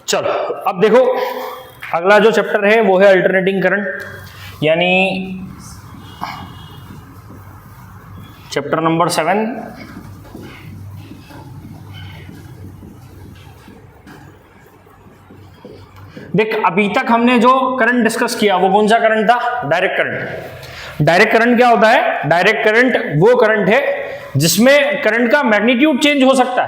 चलो अब देखो अगला जो चैप्टर है वो है अल्टरनेटिंग करंट, यानी चैप्टर नंबर 7। देख अभी तक हमने जो करंट डिस्कस किया वो कौन सा करंट था? Direct current. डायरेक्ट करंट क्या होता है? डायरेक्ट करंट वो करंट है जिसमें करंट का मैग्नीट्यूड चेंज हो सकता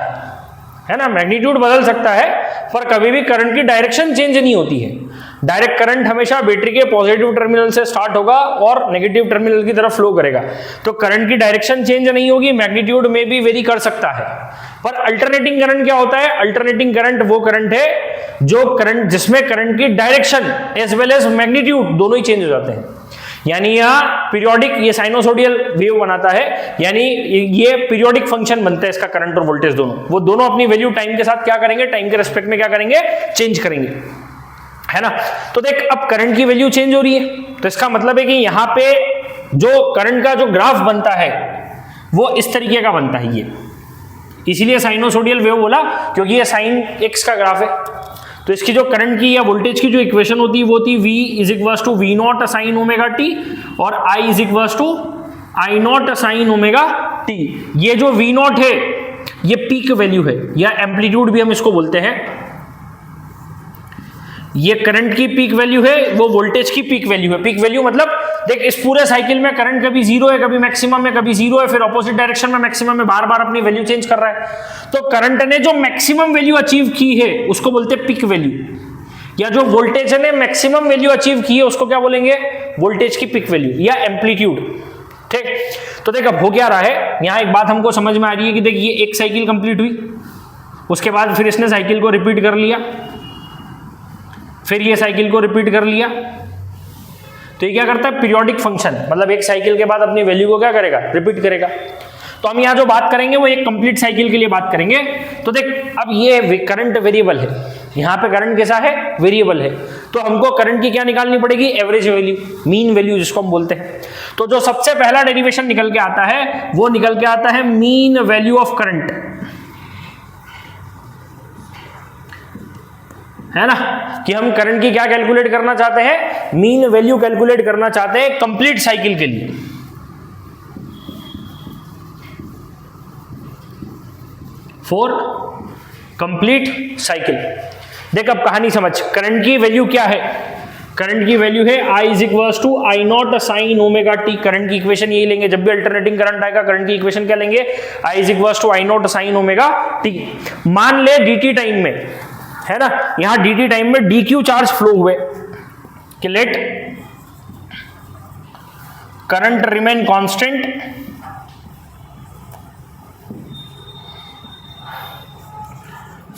है ना, मैग्नीट्यूड बदल सकता है, पर कभी भी करंट की डायरेक्शन चेंज नहीं होती है। डायरेक्ट करंट हमेशा बैटरी के पॉजिटिव टर्मिनल से स्टार्ट होगा और नेगेटिव टर्मिनल की तरफ फ्लो करेगा, तो करंट की डायरेक्शन चेंज नहीं होगी, मैग्नीट्यूड में भी वेरी कर सकता है। पर अल्टरनेटिंग करंट क्या होता है? अल्टरनेटिंग करंट वो करंट है जो करंट जिसमें करंट की direction as well as magnitude दोनों ही चेंज हो जाते हैं। यानी यहाँ पीरियोडिक ये साइनोसोडियल वेव बनाता है, यानी ये पीरियोडिक फंक्शन बनता है इसका, करंट और वोल्टेज दोनों, वो दोनों अपनी वैल्यू टाइम के साथ क्या करेंगे, टाइम के रेस्पेक्ट में क्या करेंगे, चेंज करेंगे, है ना। तो देख अब करंट की वैल्यू चेंज हो रही है, तो इसका मतलब है कि यहाँ पे जो करंट का जो ग्राफ बनता है वो इस तरीके का बनता है, ये इसीलिए साइनोसोडियल वेव बोला क्योंकि ये साइन एक्स का ग्राफ है। तो इसकी जो करंट की या वोल्टेज की जो इक्वेशन होती है वो होती है V is equals to V naught sine omega T और I is equals to I naught sine omega T. ये जो V नॉट है ये पीक वैल्यू है या एम्पलीट्यूड भी हम इसको बोलते हैं। ये करंट की पीक वैल्यू है, वो वोल्टेज की पीक वैल्यू है। पीक वैल्यू मतलब देख इस पूरे साइकिल में करंट कभी जीरो है, कभी मैक्सिमम है, कभी जीरो है, फिर ऑपोजिट डायरेक्शन में मैक्सिमम में बार बार अपनी वैल्यू चेंज कर रहा है। तो करंट ने जो मैक्सिमम वैल्यू अचीव की है उसको बोलते हैं पीक वैल्यू, या जो वोल्टेज ने मैक्सिमम वैल्यू अचीव की है उसको क्या बोलेंगे, वोल्टेज की पीक वैल्यू या एम्पलीट्यूड। ठीक, तो देख अब हो क्या रहा है, यहां एक बात हमको समझ में आ रही है कि देख ये एक साइकिल कंप्लीट हुई, उसके बाद फिर इसने साइकिल को रिपीट कर लिया, फिर ये साइकिल को रिपीट कर लिया। तो ये क्या करता है, पीरियोडिक फंक्शन, मतलब एक साइकिल के बाद अपनी वैल्यू को क्या करेगा, रिपीट करेगा। तो हम यहाँ जो बात करेंगे वो एक कंप्लीट साइकिल के लिए बात करेंगे। तो देख अब ये करंट वेरिएबल है, यहाँ पे करंट कैसा है, वेरिएबल है, तो हमको करंट की क्या निकालनी पड़ेगी, एवरेज वैल्यू, मीन वैल्यू जिसको हम बोलते हैं। तो जो सबसे पहला डेरिवेशन निकल के आता है वो निकल के आता है मीन वैल्यू ऑफ करंट, है ना, कि हम करंट की क्या कैलकुलेट करना चाहते हैं, मीन वैल्यू कैलकुलेट करना चाहते हैं कंप्लीट साइकिल के लिए। For complete cycle. देख अब कहानी समझ, करंट की वैल्यू क्या है, करंट की वैल्यू है I is equals to I naught sine omega T. Current की इक्वेशन यही लेंगे, जब भी अल्टरनेटिंग करंट आएगा करंट की इक्वेशन क्या लेंगे, I is equals to I naught sine omega t. मान ले dt टाइम में, है ना, यहां dt टाइम में dq चार्ज फ्लो हुए, कि let current remain constant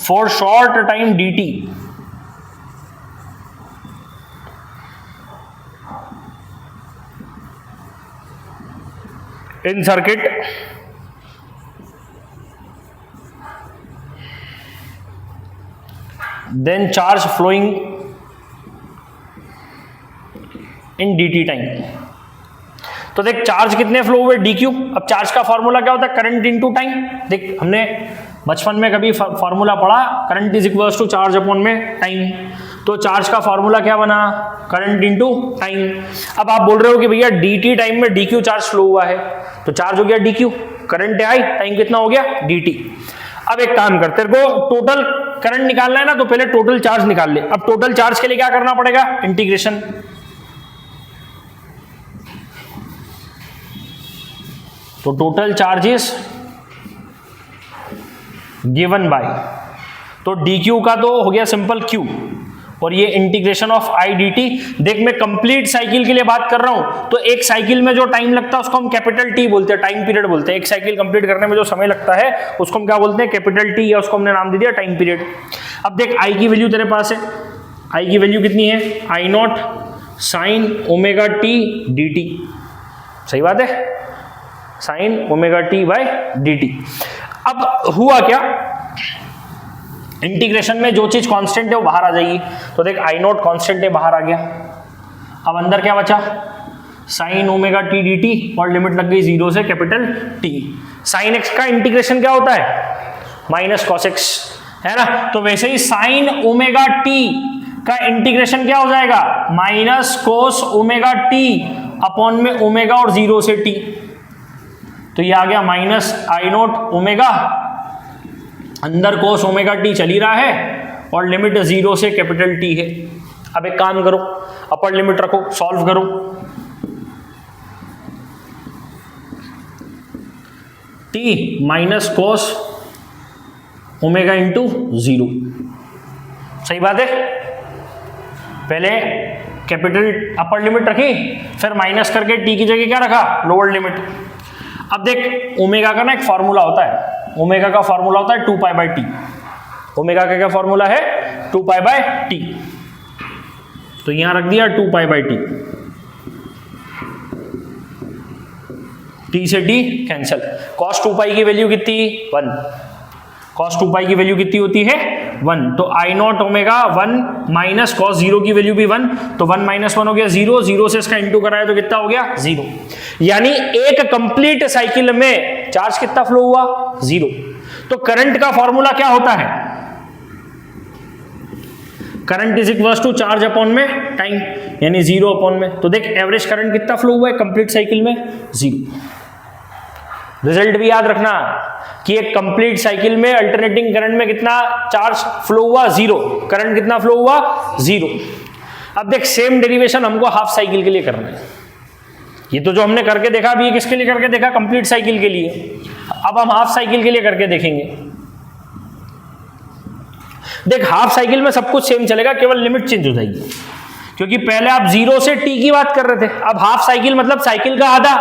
for short time dt। In circuit then charge flowing in dt time. तो देख चार्ज कितने फ्लो हुए, dq। अब चार्ज का फॉर्मूला क्या होता है, करंट इनटू टाइम। देख हमने बचपन में कभी फॉर्मूला पढ़ा, current is equals to charge upon में टाइम। तो चार्ज का फॉर्मूला क्या बना, करंट इनटू टाइम। अब आप बोल रहे हो कि भैया dt टाइम में dq चार्ज फ्लो हुआ है, तो चार्ज हो गया dq, करंट है i, टाइम कितना हो गया dt। अब एक काम कर, तेरे को टोटल करंट निकालना है ना, तो पहले टोटल चार्ज निकाल ले। अब टोटल चार्ज के लिए क्या करना पड़ेगा, इंटीग्रेशन। तो टोटल चार्जेस गिवन बाय, तो dq का तो हो गया सिंपल q, और ये इंटीग्रेशन ऑफ i dt। देख मैं कंप्लीट साइकिल के लिए बात कर रहा हूं, तो एक साइकिल में जो टाइम लगता है उसको हम कैपिटल T बोलते हैं, टाइम पीरियड बोलते हैं। एक साइकिल कंप्लीट करने में जो समय लगता है उसको हम क्या बोलते हैं, कैपिटल T, या उसको हमने नाम दे दिया टाइम पीरियड। अब देख I की वैल्यू तेरे पास है, I की वैल्यू कितनी है, I naught sine omega T dt। सही बात है, sine omega t by dt। अब हुआ क्या, इंटीग्रेशन में जो चीज कांस्टेंट है वो बाहर आ जाएगी। तो देख आई नॉट कांस्टेंट है, बाहर आ गया। अब अंदर क्या बचा, sine omega T D T, और लिमिट लग गई 0 से कैपिटल T। साइन एक्स का इंटीग्रेशन क्या होता है, माइनस कॉस एक्स। है ना। तो वैसे ही साइन ओमेगा टी का इंटीग्रेशन क्या हो जाएगा, minus cos omega T upon में ओमेगा और 0 से टी, तो ये आ गया माइनस आई नोट ओमेगा, अंदर कोस ओमेगा टी चल ही रहा है और लिमिट 0 से कैपिटल टी है। अब एक काम करो, अपर लिमिट रखो, सॉल्व करो, T minus cos omega into 0, सही बात है। पहले कैपिटल अपर लिमिट रखी, फिर माइनस करके टी की जगह क्या रखा, लोअर लिमिट। अब देख ओमेगा का ना एक फॉर्मूला होता है, ओमेगा का फॉर्मूला होता है 2 पाई बाई टी। ओमेगा का क्या फॉर्मूला है, 2 पाई बाई टी, तो यहां रख दिया 2 पाई बाई टी, टी से टी कैंसल, कॉस 2 पाई की वैल्यू कितनी 1, कॉस 2 पाई की वैल्यू कितनी होती है 1, तो आई नॉट ओमेगा 1 माइनस कॉस 0 की वैल्यू भी 1, तो 1 माइनस 1 हो गया 0, 0 से इसका इंटू कराया तो कितना हो गया 0, यानी एक कंप्लीट साइकिल में चार्ज कितना फ्लो हुआ 0। तो करंट का फॉर्मूला क्या होता है, current is equal to charge upon में टाइम, यानी 0 अपॉन में। तो देख एवरेज करंट कितना फ्लो हुआ है कंप्लीट साइकिल में 0। रिजल्ट भी याद रखना कि एक कंप्लीट साइकिल में अल्टरनेटिंग करंट में कितना चार्ज फ्लो हुआ 0, करंट कितना फ्लो हुआ 0। अब देख सेम डेरिवेशन हमको हाफ साइकिल के लिए करना है, ये तो जो हमने करके देखा अभी, ये किसके लिए करके देखा, कंप्लीट साइकिल के लिए। अब हम हाफ साइकिल के लिए करके देखेंगे। देख हाफ साइकिल में सब कुछ सेम चलेगा, केवल लिमिट चेंज हो जाएगी, क्योंकि पहले आप 0 से t की बात कर रहे थे, अब हाफ साइकिल मतलब साइकिल का आधा,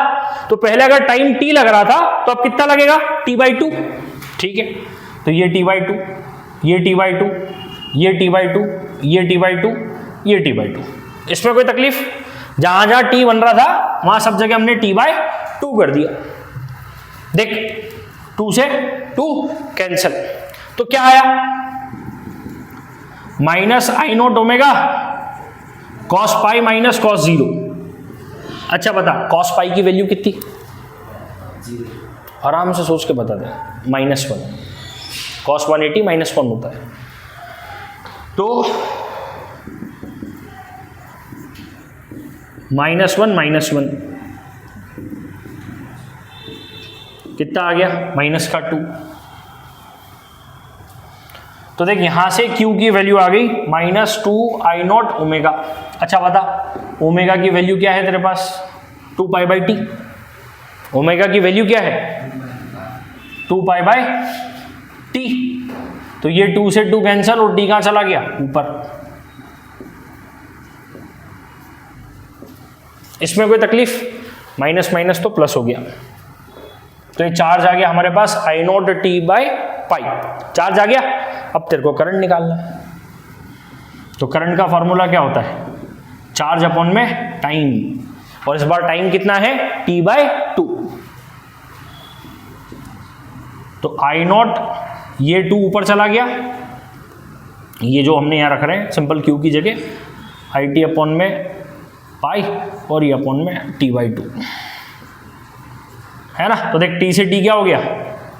तो पहले अगर टाइम t लग रहा था तो अब कितना लगेगा t/2, ठीक है। तो ये t/2, ये t/2, ये t/2, ये t/2, ये t/2, इसमें कोई तकलीफ, जहां जहां t बन रहा था वहां सब जगह हमने t/2 कर दिया। देख 2 से 2 कैंसल, तो क्या आया minus I naught omega cos pi minus cos 0। अच्छा बता कॉस पाई की वैल्यू कितनी, आराम से सोच के बता दे, -1, कॉस 180 -1 होता है, तो -1 कितना आ गया -2। तो देख यहां से Q की वैल्यू आ गई -2 आई नॉट ओमेगा। अच्छा बता ओमेगा की वैल्यू क्या है तेरे पास 2 पाई बाई टी, ओमेगा की वैल्यू क्या है 2 पाई बाई टी, तो ये 2 से 2 कैंसल और टी कहां चला गया ऊपर। इसमें कोई तकलीफ, माइनस माइनस तो प्लस हो गया, तो ये चार्ज आ गया हमारे पास I naught t by pi, charge आ गया। अब तेरे को करंट निकालना है, तो करंट का फॉर्मूला क्या होता है चार्ज अपॉन में टाइम, और इस बार टाइम कितना है t/2, तो आई नॉट ये 2 ऊपर चला गया, ये जो हमने यहां रख रहे हैं सिंपल Q की जगह IT अपॉन में पाई और ये अपॉन में t/2 है ना। तो देख t से t क्या हो गया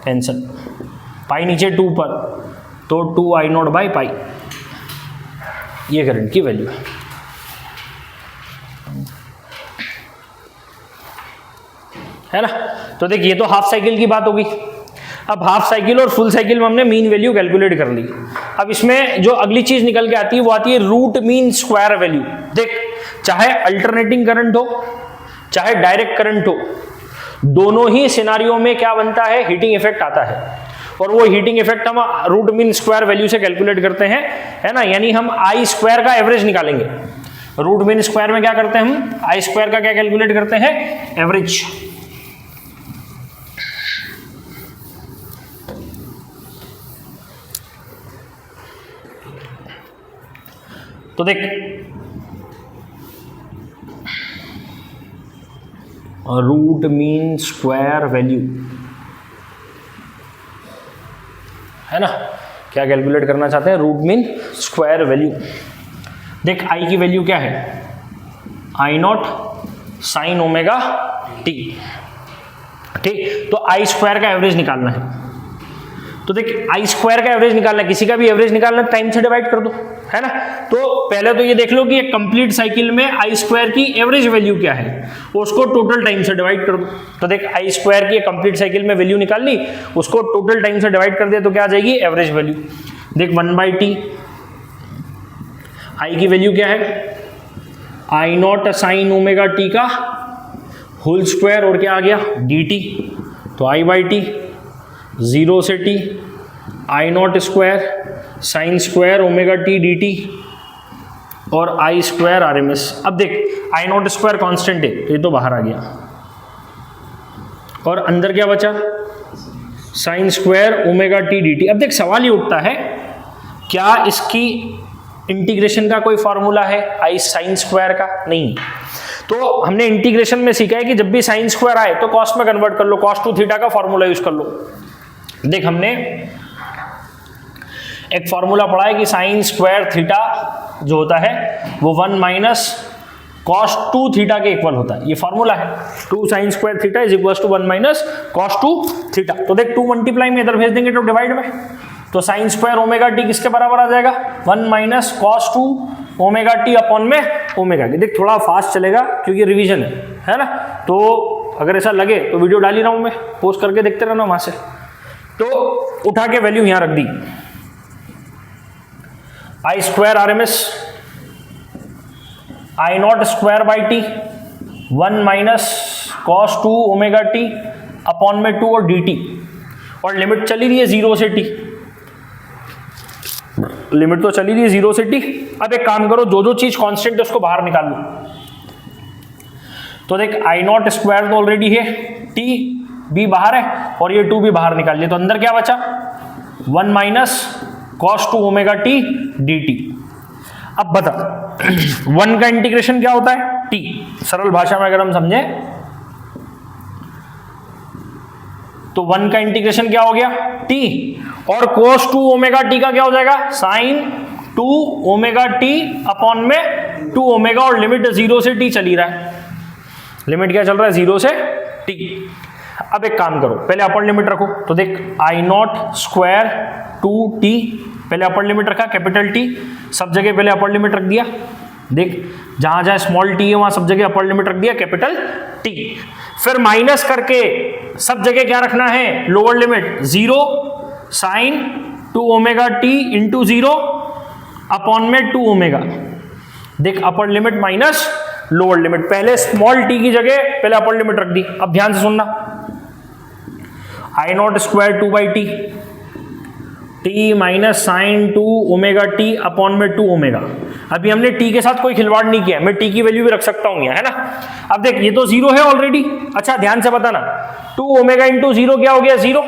कैंसल, पाई नीचे 2 पर, तो 2 आई नॉट बाई पाई, ये करंट की वैल्यू है ना। तो देख ये तो हाफ साइकिल की बात होगी। अब हाफ साइकिल और फुल साइकिल में हमने मीन वैल्यू कैलकुलेट कर ली। अब इसमें जो अगली चीज निकल के आती है वो आती है रूट मीन स्क्वायर वैल्यू। देख चाहे अल्टरनेटिंग करंट हो चाहे डायरेक्ट करंट हो, दोनों ही सिनारियों में क्या बनता है हीटिंग इफेक्ट आता है, और वो हीटिंग इफेक्ट हम रूट मीन स्क्वायर वैल्यू से कैलकुलेट करते हैं, है ना। यानी हम आई स्क्वायर का एवरेज निकालेंगे। रूट मीन स्क्वायर में क्या करते हैं हम आई स्क्वायर का क्या कैलकुलेट करते हैं एवरेज। तो देख रूट मीन स्क्वायर वैल्यू है ना, क्या कैलकुलेट करना चाहते हैं रूट मीन स्क्वायर वैल्यू। देख आई की वैल्यू क्या है I naught sine omega T, ठीक। तो आई स्क्वायर का एवरेज निकालना है, तो देख आई स्क्वायर का एवरेज निकालना है, किसी का भी एवरेज निकालना है टाइम से डिवाइड कर दो, है ना। तो पहले तो ये देख लो कि एक कंप्लीट साइकिल में आई स्क्वायर की एवरेज वैल्यू क्या है, उसको टोटल टाइम से डिवाइड कर दो। तो देख आई स्क्वायर की कंप्लीट साइकिल में वैल्यू निकाल ली, उसको टोटल टाइम से डिवाइड कर दिया तो क्या आ जाएगी एवरेज वैल्यू। देख 1/t, आई की वैल्यू क्या है I naught sine omega T का होल स्क्वायर और क्या आ गया dt, तो I/t 0 से t आई naught square sine square omega T dt और आई स्क्वायर RMS। अब देख आई नॉट स्क्वायर कॉन्स्टेंट है तो ये तो बाहर आ गया और अंदर क्या बचा sine square omega T dt। अब देख सवाल ये उठता है क्या इसकी इंटीग्रेशन का कोई फॉर्मूला है आई साइन स्क्वायर का, नहीं। तो हमने इंटीग्रेशन में सीखा है कि जब भी साइन स्क्वायर आए तो कॉस में कन्वर्ट कर लो, cos 2 थीटा का फॉर्मूला यूज कर लो। देख हमने एक फॉर्मूला पढ़ा है कि साइन स्क्वायर थीटा जो होता है वो 1 माइनस cos 2 थीटा के इक्वल होता है, ये फॉर्मूला है 2 sine square theta is equal to 1 minus cos 2 theta. तो देख 2 मल्टीप्लाई में इधर भेज देंगे तो डिवाइड में, तो साइन स्क्वायर ओमेगा टी किसके बराबर आ जाएगा 1 minus cos 2 omega T upon में ओमेगा की। देख थोड़ा फास्ट चलेगा क्योंकि रिवीजन है ना, तो अगर ऐसा लगे तो वीडियो डाल ही रहा हूं मैं, पोस्ट करके देखते रहना वहां से। तो उठा के वैल्यू यहां रख दी, I square RMS I naught square by t 1 minus cos 2 omega T upon में 2 और dt, और लिमिट चली रही है 0 से t, लिमिट तो चली रही है 0 से t। अब एक काम करो जो जो चीज कांस्टेंट है उसको बाहर निकाल लो। तो देख आई नॉट स्क्वायर तो ऑलरेडी है, t भी बाहर है और ये 2 भी बाहर निकाल लिया, तो अंदर क्या बचा 1 minus cos 2 omega T dt। अब बता 1 का इंटीग्रेशन क्या होता है t, सरल भाषा में अगर हम समझे तो 1 का इंटीग्रेशन क्या हो गया t, और cos 2 ओमेगा टी का क्या हो जाएगा साइन 2 ओमेगा टी अपॉन में 2 ओमेगा, और लिमिट 0 से t चली रहा है, लिमिट क्या चल रहा है 0 से t। अब एक काम करो पहले अपर लिमिट रखो, तो देख आई नॉट स्क्वायर 2t, पहले अपर लिमिट रखा कैपिटल T, सब जगह पहले अपर लिमिट रख दिया। देख जहां जहां स्मॉल t है वहां सब जगह अपर लिमिट रख दिया कैपिटल T। फिर माइनस करके सब जगह क्या रखना है lower limit 0 sine 2 omega T into 0 upon में 2 ओमेगा। देख upper limit minus lower limit, पहले स्मॉल t की जगह पहले अपर लिमिट रख दी। अब ध्यान से सुनना, I naught square 2/t t minus sine 2 omega T upon में 2 ओमेगा। अभी हमने t के साथ कोई खिलवाड़ नहीं किया, मैं t की वैल्यू भी रख सकता हूं यहाँ, है ना। अब देख ये तो 0 है ऑलरेडी, अच्छा ध्यान से बताना 2 ओमेगा इंटू 0 क्या हो गया 0,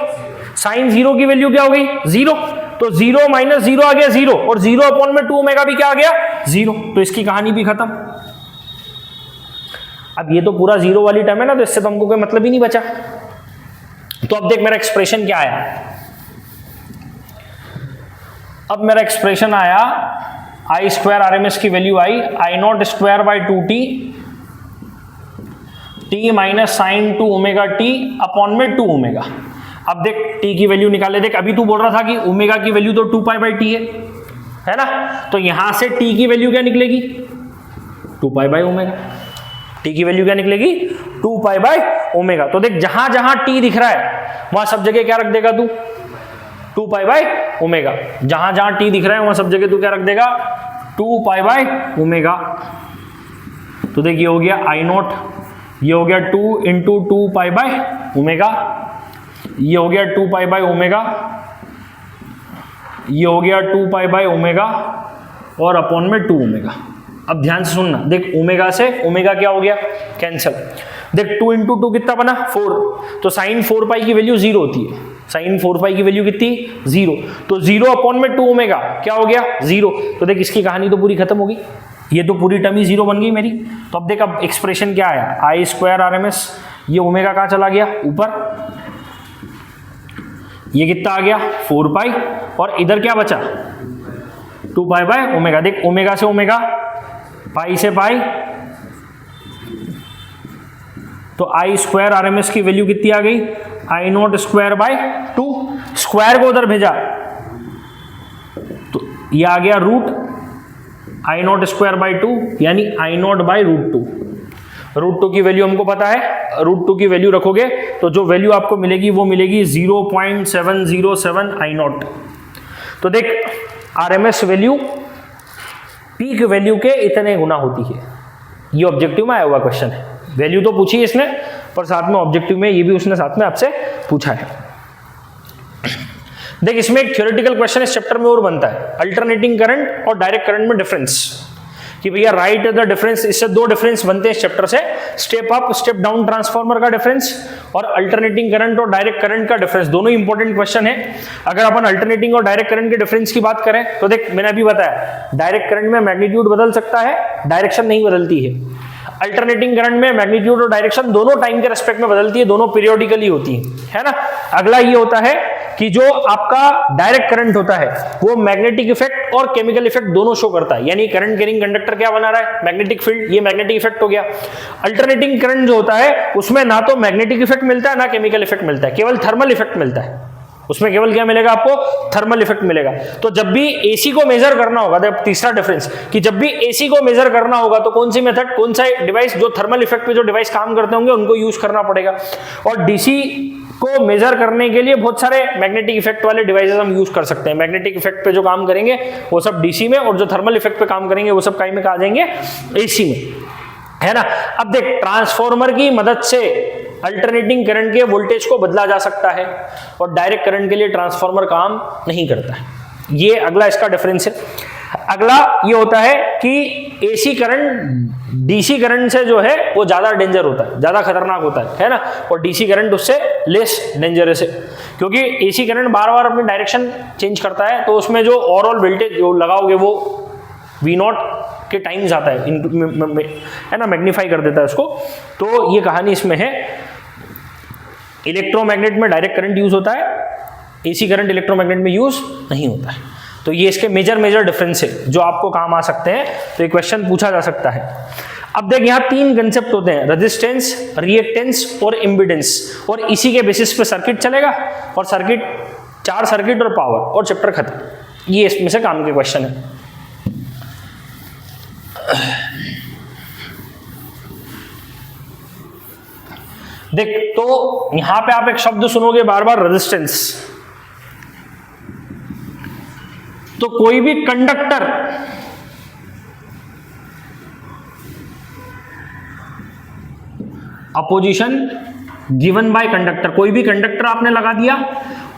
साइन 0 की वैल्यू क्या हो गई 0, तो 0 माइनस 0 आ गया 0, और 0 अपॉन में 2 ओमेगा भी क्या आ गया 0, तो इसकी कहानी भी खत्म। अब ये तो पूरा 0 वाली टर्म है ना, तो इससे तो हमको कोई मतलब ही नहीं बचा। तो अब देख मेरा एक्सप्रेशन क्या आया, अब मेरा एक्सप्रेशन आया आई स्क्वायर RMS की value I naught square by 2t t minus sine 2 omega T upon में 2 ओमेगा। अब देख t की वैल्यू निकाले, देख अभी तू बोल रहा था कि ओमेगा की वैल्यू तो 2 पाई बाई टी है ना, तो यहां से t की वैल्यू क्या निकलेगी 2 पाई बाई ओमेगा, t की वैल्यू क्या निकलेगी 2 पाई बाई ओमेगा। तो देख जहां जहां t दिख रहा है वहां सब जगह क्या रख देगा तू 2 पाई बाई ओमेगा, जहां जहां t दिख रहा है वहां सब जगह तू क्या रख देगा 2 पाई बाई ओमेगा। तो देख ये हो गया आई नॉट, ये हो गया 2 इंटू 2 पाई बाई ओमेगा, ये हो गया 2 पाई बाई ओमेगा, ये हो गया 2 पाई बाई ओमेगा और अपॉन में 2 ओमेगा। अब ध्यान से सुनना, देख ओमेगा से ओमेगा क्या हो गया कैंसिल, देख 2 इंटू 2 कितना बना 4, तो साइन 4 पाई की वैल्यू 0 होती है, साइन 4 पाई की वैल्यू कितनी 0, तो 0 अपॉन में 2 ओमेगा क्या हो गया 0। तो देख इसकी कहानी तो पूरी खत्म होगी, ये तो पूरी टर्म ही 0 बन गई मेरी। तो अब देख अब एक्सप्रेशन क्या आया आई स्क्वायर RMS, ये ओमेगा कहाँ चला गया ऊपर, ये कितना आ गया 4 पाई, और इधर क्या बचा 2 पाई बाय ओमेगा। देख ओमेगा से ओमेगा, पाई से पाई, तो आई स्क्वायर RMS की वैल्यू कितनी आ गई I naught square by 2, square को उधर भेजा तो ये आ गया root I naught square by 2 यानी आई नॉट बाय √2। √2 की वैल्यू हमको पता है, √2 की वैल्यू रखोगे तो जो वैल्यू आपको मिलेगी वो मिलेगी 0.707 आई नॉट। तो देख आरएमएस वैल्यू पीक वैल्यू के इतने गुना होती है। ये ऑब्जेक्टिव में आया हुआ क्वेश्चन है, वैल्यू तो पूछी इसने पर साथ में ऑब्जेक्टिव में ये भी उसने साथ में आपसे पूछा है। देख इसमें एक थ्योरेटिकल क्वेश्चन इस चैप्टर में और बनता है, अल्टरनेटिंग करंट और डायरेक्ट करंट में डिफरेंस, कि भैया राइट द डिफरेंस। इससे दो डिफरेंस बनते हैं इस चैप्टर से, step up step down transformer का डिफरेंस और अल्टरनेटिंग करंट और डायरेक्ट करंट का डिफरेंस। दोनों इंपॉर्टेंट क्वेश्चन है। अगर अपन अल्टरनेटिंग और डायरेक्ट करंट के डिफरेंस की बात करें तो देख मैंने अभी बताया डायरेक्ट करंट में मैग्नीट्यूड बदल सकता है, डायरेक्शन नहीं बदलती है। अल्टरनेटिंग करंट में मैग्नीट्यूड और डायरेक्शन दोनों टाइम के रेस्पेक्ट में बदलती है, दोनों पीरियोडिकली होती है ना। अगला ये होता है कि जो आपका डायरेक्ट करंट होता है वो मैग्नेटिक इफेक्ट और केमिकल इफेक्ट दोनों शो करता है, यानी करंट कैरिंग कंडक्टर क्या बना रहा है, मैग्नेटिक फील्ड, ये मैग्नेटिक इफेक्ट हो गया। अल्टरनेटिंग करंट जो होता है उसमें ना तो मैग्नेटिक इफेक्ट मिलता है ना केमिकल इफेक्ट मिलता है, केवल थर्मल इफेक्ट मिलता है। उसमें केवल क्या मिलेगा आपको, थर्मल इफेक्ट मिलेगा। तो जब भी एसी को मेजर करना होगा, तीसरा डिफरेंस कि जब भी एसी को मेजर करना होगा तो कौन सी मेथड, कौन सा डिवाइस, जो थर्मल इफेक्ट पे जो डिवाइस काम करते होंगे उनको यूज करना पड़ेगा। और डीसी को मेजर करने के लिए बहुत सारे मैग्नेटिक इफेक्ट वाले डिवाइसेस हम यूज कर सकते हैं। मैग्नेटिक इफेक्ट पे जो काम करेंगे वो सब डीसी में, और जो थर्मल इफेक्ट पे काम करेंगे वो सब कहीं में आ जाएंगे एसी में, है ना। अब देख ट्रांसफॉर्मर की मदद से अल्टरनेटिंग करंट के वोल्टेज को बदला जा सकता है और डायरेक्ट करंट के लिए ट्रांसफॉर्मर काम नहीं करता है। ये अगला इसका डिफरेंस है। अगला ये होता है कि एसी करंट डीसी करंट से जो है वो ज्यादा डेंजर होता है, ज्यादा खतरनाक होता है ना, और डीसी करंट उससे लेस डेंजरस है, क्योंकि एसी करंट बार बार अपनी डायरेक्शन चेंज करता है तो उसमें जो ओवरऑल वोल्टेज जो लगाओगे वो V0 के टाइम्स आता है ना, मैग्नीफाई कर देता है उसको। तो ये कहानी इसमें है। इलेक्ट्रोमैग्नेट में डायरेक्ट करंट यूज होता है, एसी करंट इलेक्ट्रोमैग्नेट में यूज नहीं होता है। तो ये इसके मेजर डिफरेंस है जो आपको काम आ सकते हैं, तो ये क्वेश्चन पूछा जा सकता है। अब देख यहाँ तीन कंसेप्ट होते हैं, रेजिस्टेंस, रिएक्टेंस और इम्पीडेंस, और इसी के बेसिस पे सर्किट चलेगा, और सर्किट 4 सर्किट और पावर और चैप्टर खत्म। ये इसमें से काम के क्वेश्चन है। देख तो यहां पे आप एक शब्द सुनोगे बार बार, रेजिस्टेंस। तो कोई भी conductor opposition given by conductor, कोई भी कंडक्टर आपने लगा दिया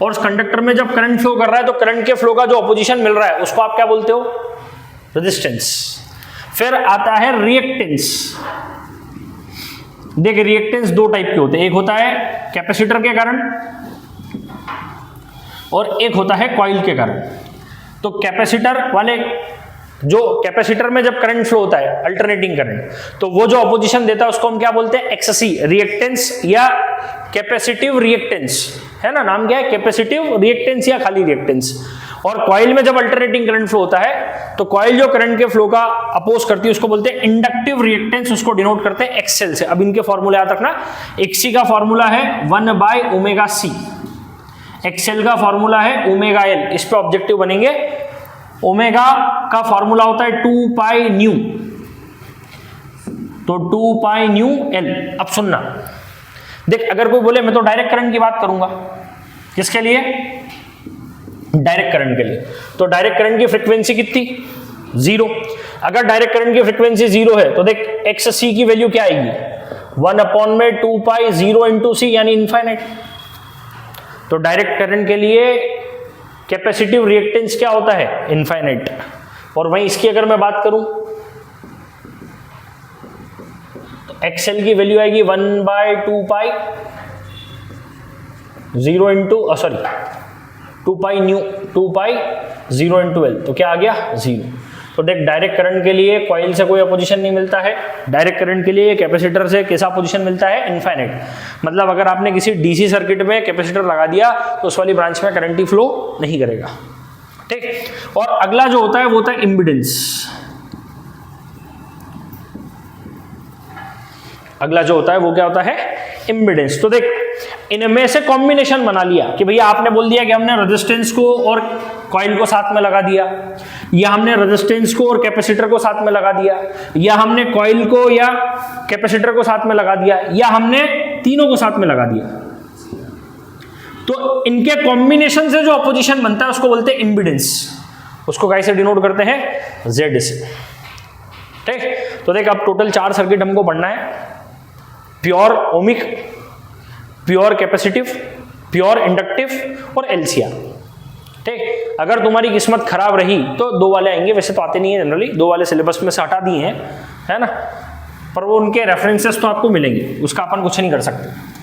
और उस कंडक्टर में जब करंट फ्लो कर रहा है तो करंट के फ्लो का जो अपोजिशन मिल रहा है उसको आप क्या बोलते हो, रेजिस्टेंस। फिर आता है रिएक्टेंस। देख रिएक्टेंस दो टाइप के होते हैं, एक होता है कैपेसिटर के कारण और एक होता है कॉइल के कारण। तो कैपेसिटर वाले, जो कैपेसिटर में जब करंट फ्लो होता है अल्टरनेटिंग करंट, तो वो जो अपोजिशन देता है उसको हम क्या बोलते हैं, एक्ससी रिएक्टेंस या कैपेसिटिव रिएक्टेंस, है ना। नाम क्या है, कैपेसिटिव रिएक्टेंस या खाली रिएक्टेंस। और कॉइल में जब अल्टरनेटिंग करंट फ्लो होता है तो कॉइल जो करंट के फ्लो का अपोज करती है उसको बोलते हैं इंडक्टिव रिएक्टेंस, उसको डिनोट करते हैं एक्सएल से। अब इनके फॉर्मूला याद रखना, एक्सी का फॉर्मूला है 1/ωc, एक्सएल का फॉर्मूला है ωL। इस पे ऑब्जेक्टिव बनेंगे। ओमेगा का फॉर्मूला होता है 2πν, तो 2πν L। अब सुनना, देख अगर कोई बोले मैं तो डायरेक्ट करंट की बात करूंगा, किसके लिए, डायरेक्ट करंट के लिए, तो डायरेक्ट करंट की फ्रीक्वेंसी कितनी, 0। अगर डायरेक्ट करंट की फ्रीक्वेंसी 0 है तो देख एक्स की वैल्यू क्या आएगी, 1/2π0 × c यानी इनफाइनाइट। तो डायरेक्ट करंट के लिए कैपेसिटिव रिएक्टेंस क्या होता है, इनफाइनाइट। और वहीं इसकी अगर मैं बात करूं तो एक्सएल की वैल्यू आएगी 2π0 × L, तो क्या आ गया, 0। तो देख डायरेक्ट करंट के लिए कॉइल से कोई अपोजिशन नहीं मिलता है, डायरेक्ट करंट के लिए कैपेसिटर से कैसा अपोजिशन मिलता है, इनफाइनाइट। मतलब अगर आपने किसी डीसी सर्किट में कैपेसिटर लगा दिया तो उस वाली ब्रांच में करंट ही फ्लो नहीं करेगा, ठीक। और अगला जो होता है वो होता है इम्पीडेंस। अगला जो होता है वो क्या होता है, इम्पीडेंस। तो देख इनमें से कॉम्बिनेशन बना लिया कि भैया आपने बोल दिया कि हमने रेजिस्टेंस को और कॉइल को साथ में लगा दिया, या हमने रेजिस्टेंस को और कैपेसिटर को साथ में लगा दिया, या हमने कॉइल को या कैपेसिटर को साथ में लगा दिया, या हमने तीनों को साथ में लगा दिया। तो इनके कॉम्बिनेशन से जो अपोजिशन बनता है उसको बोलते हैं इंपिडेंस। उसको कैसे डिनोट करते हैं? जेड से। ठीक, तो देख अब टोटल 4 सर्किट हमको पढ़ना है। Pure ohmic, pure capacitive, pure inductive और एलसीआर। ठीक, अगर तुम्हारी किस्मत खराब रही तो 2 वाले आएंगे, वैसे तो आते नहीं है जनरली, 2 वाले सिलेबस में से हटा दिए हैं, है ना, पर वो उनके रेफरेंसेस तो आपको मिलेंगे, उसका अपन कुछ नहीं कर सकते।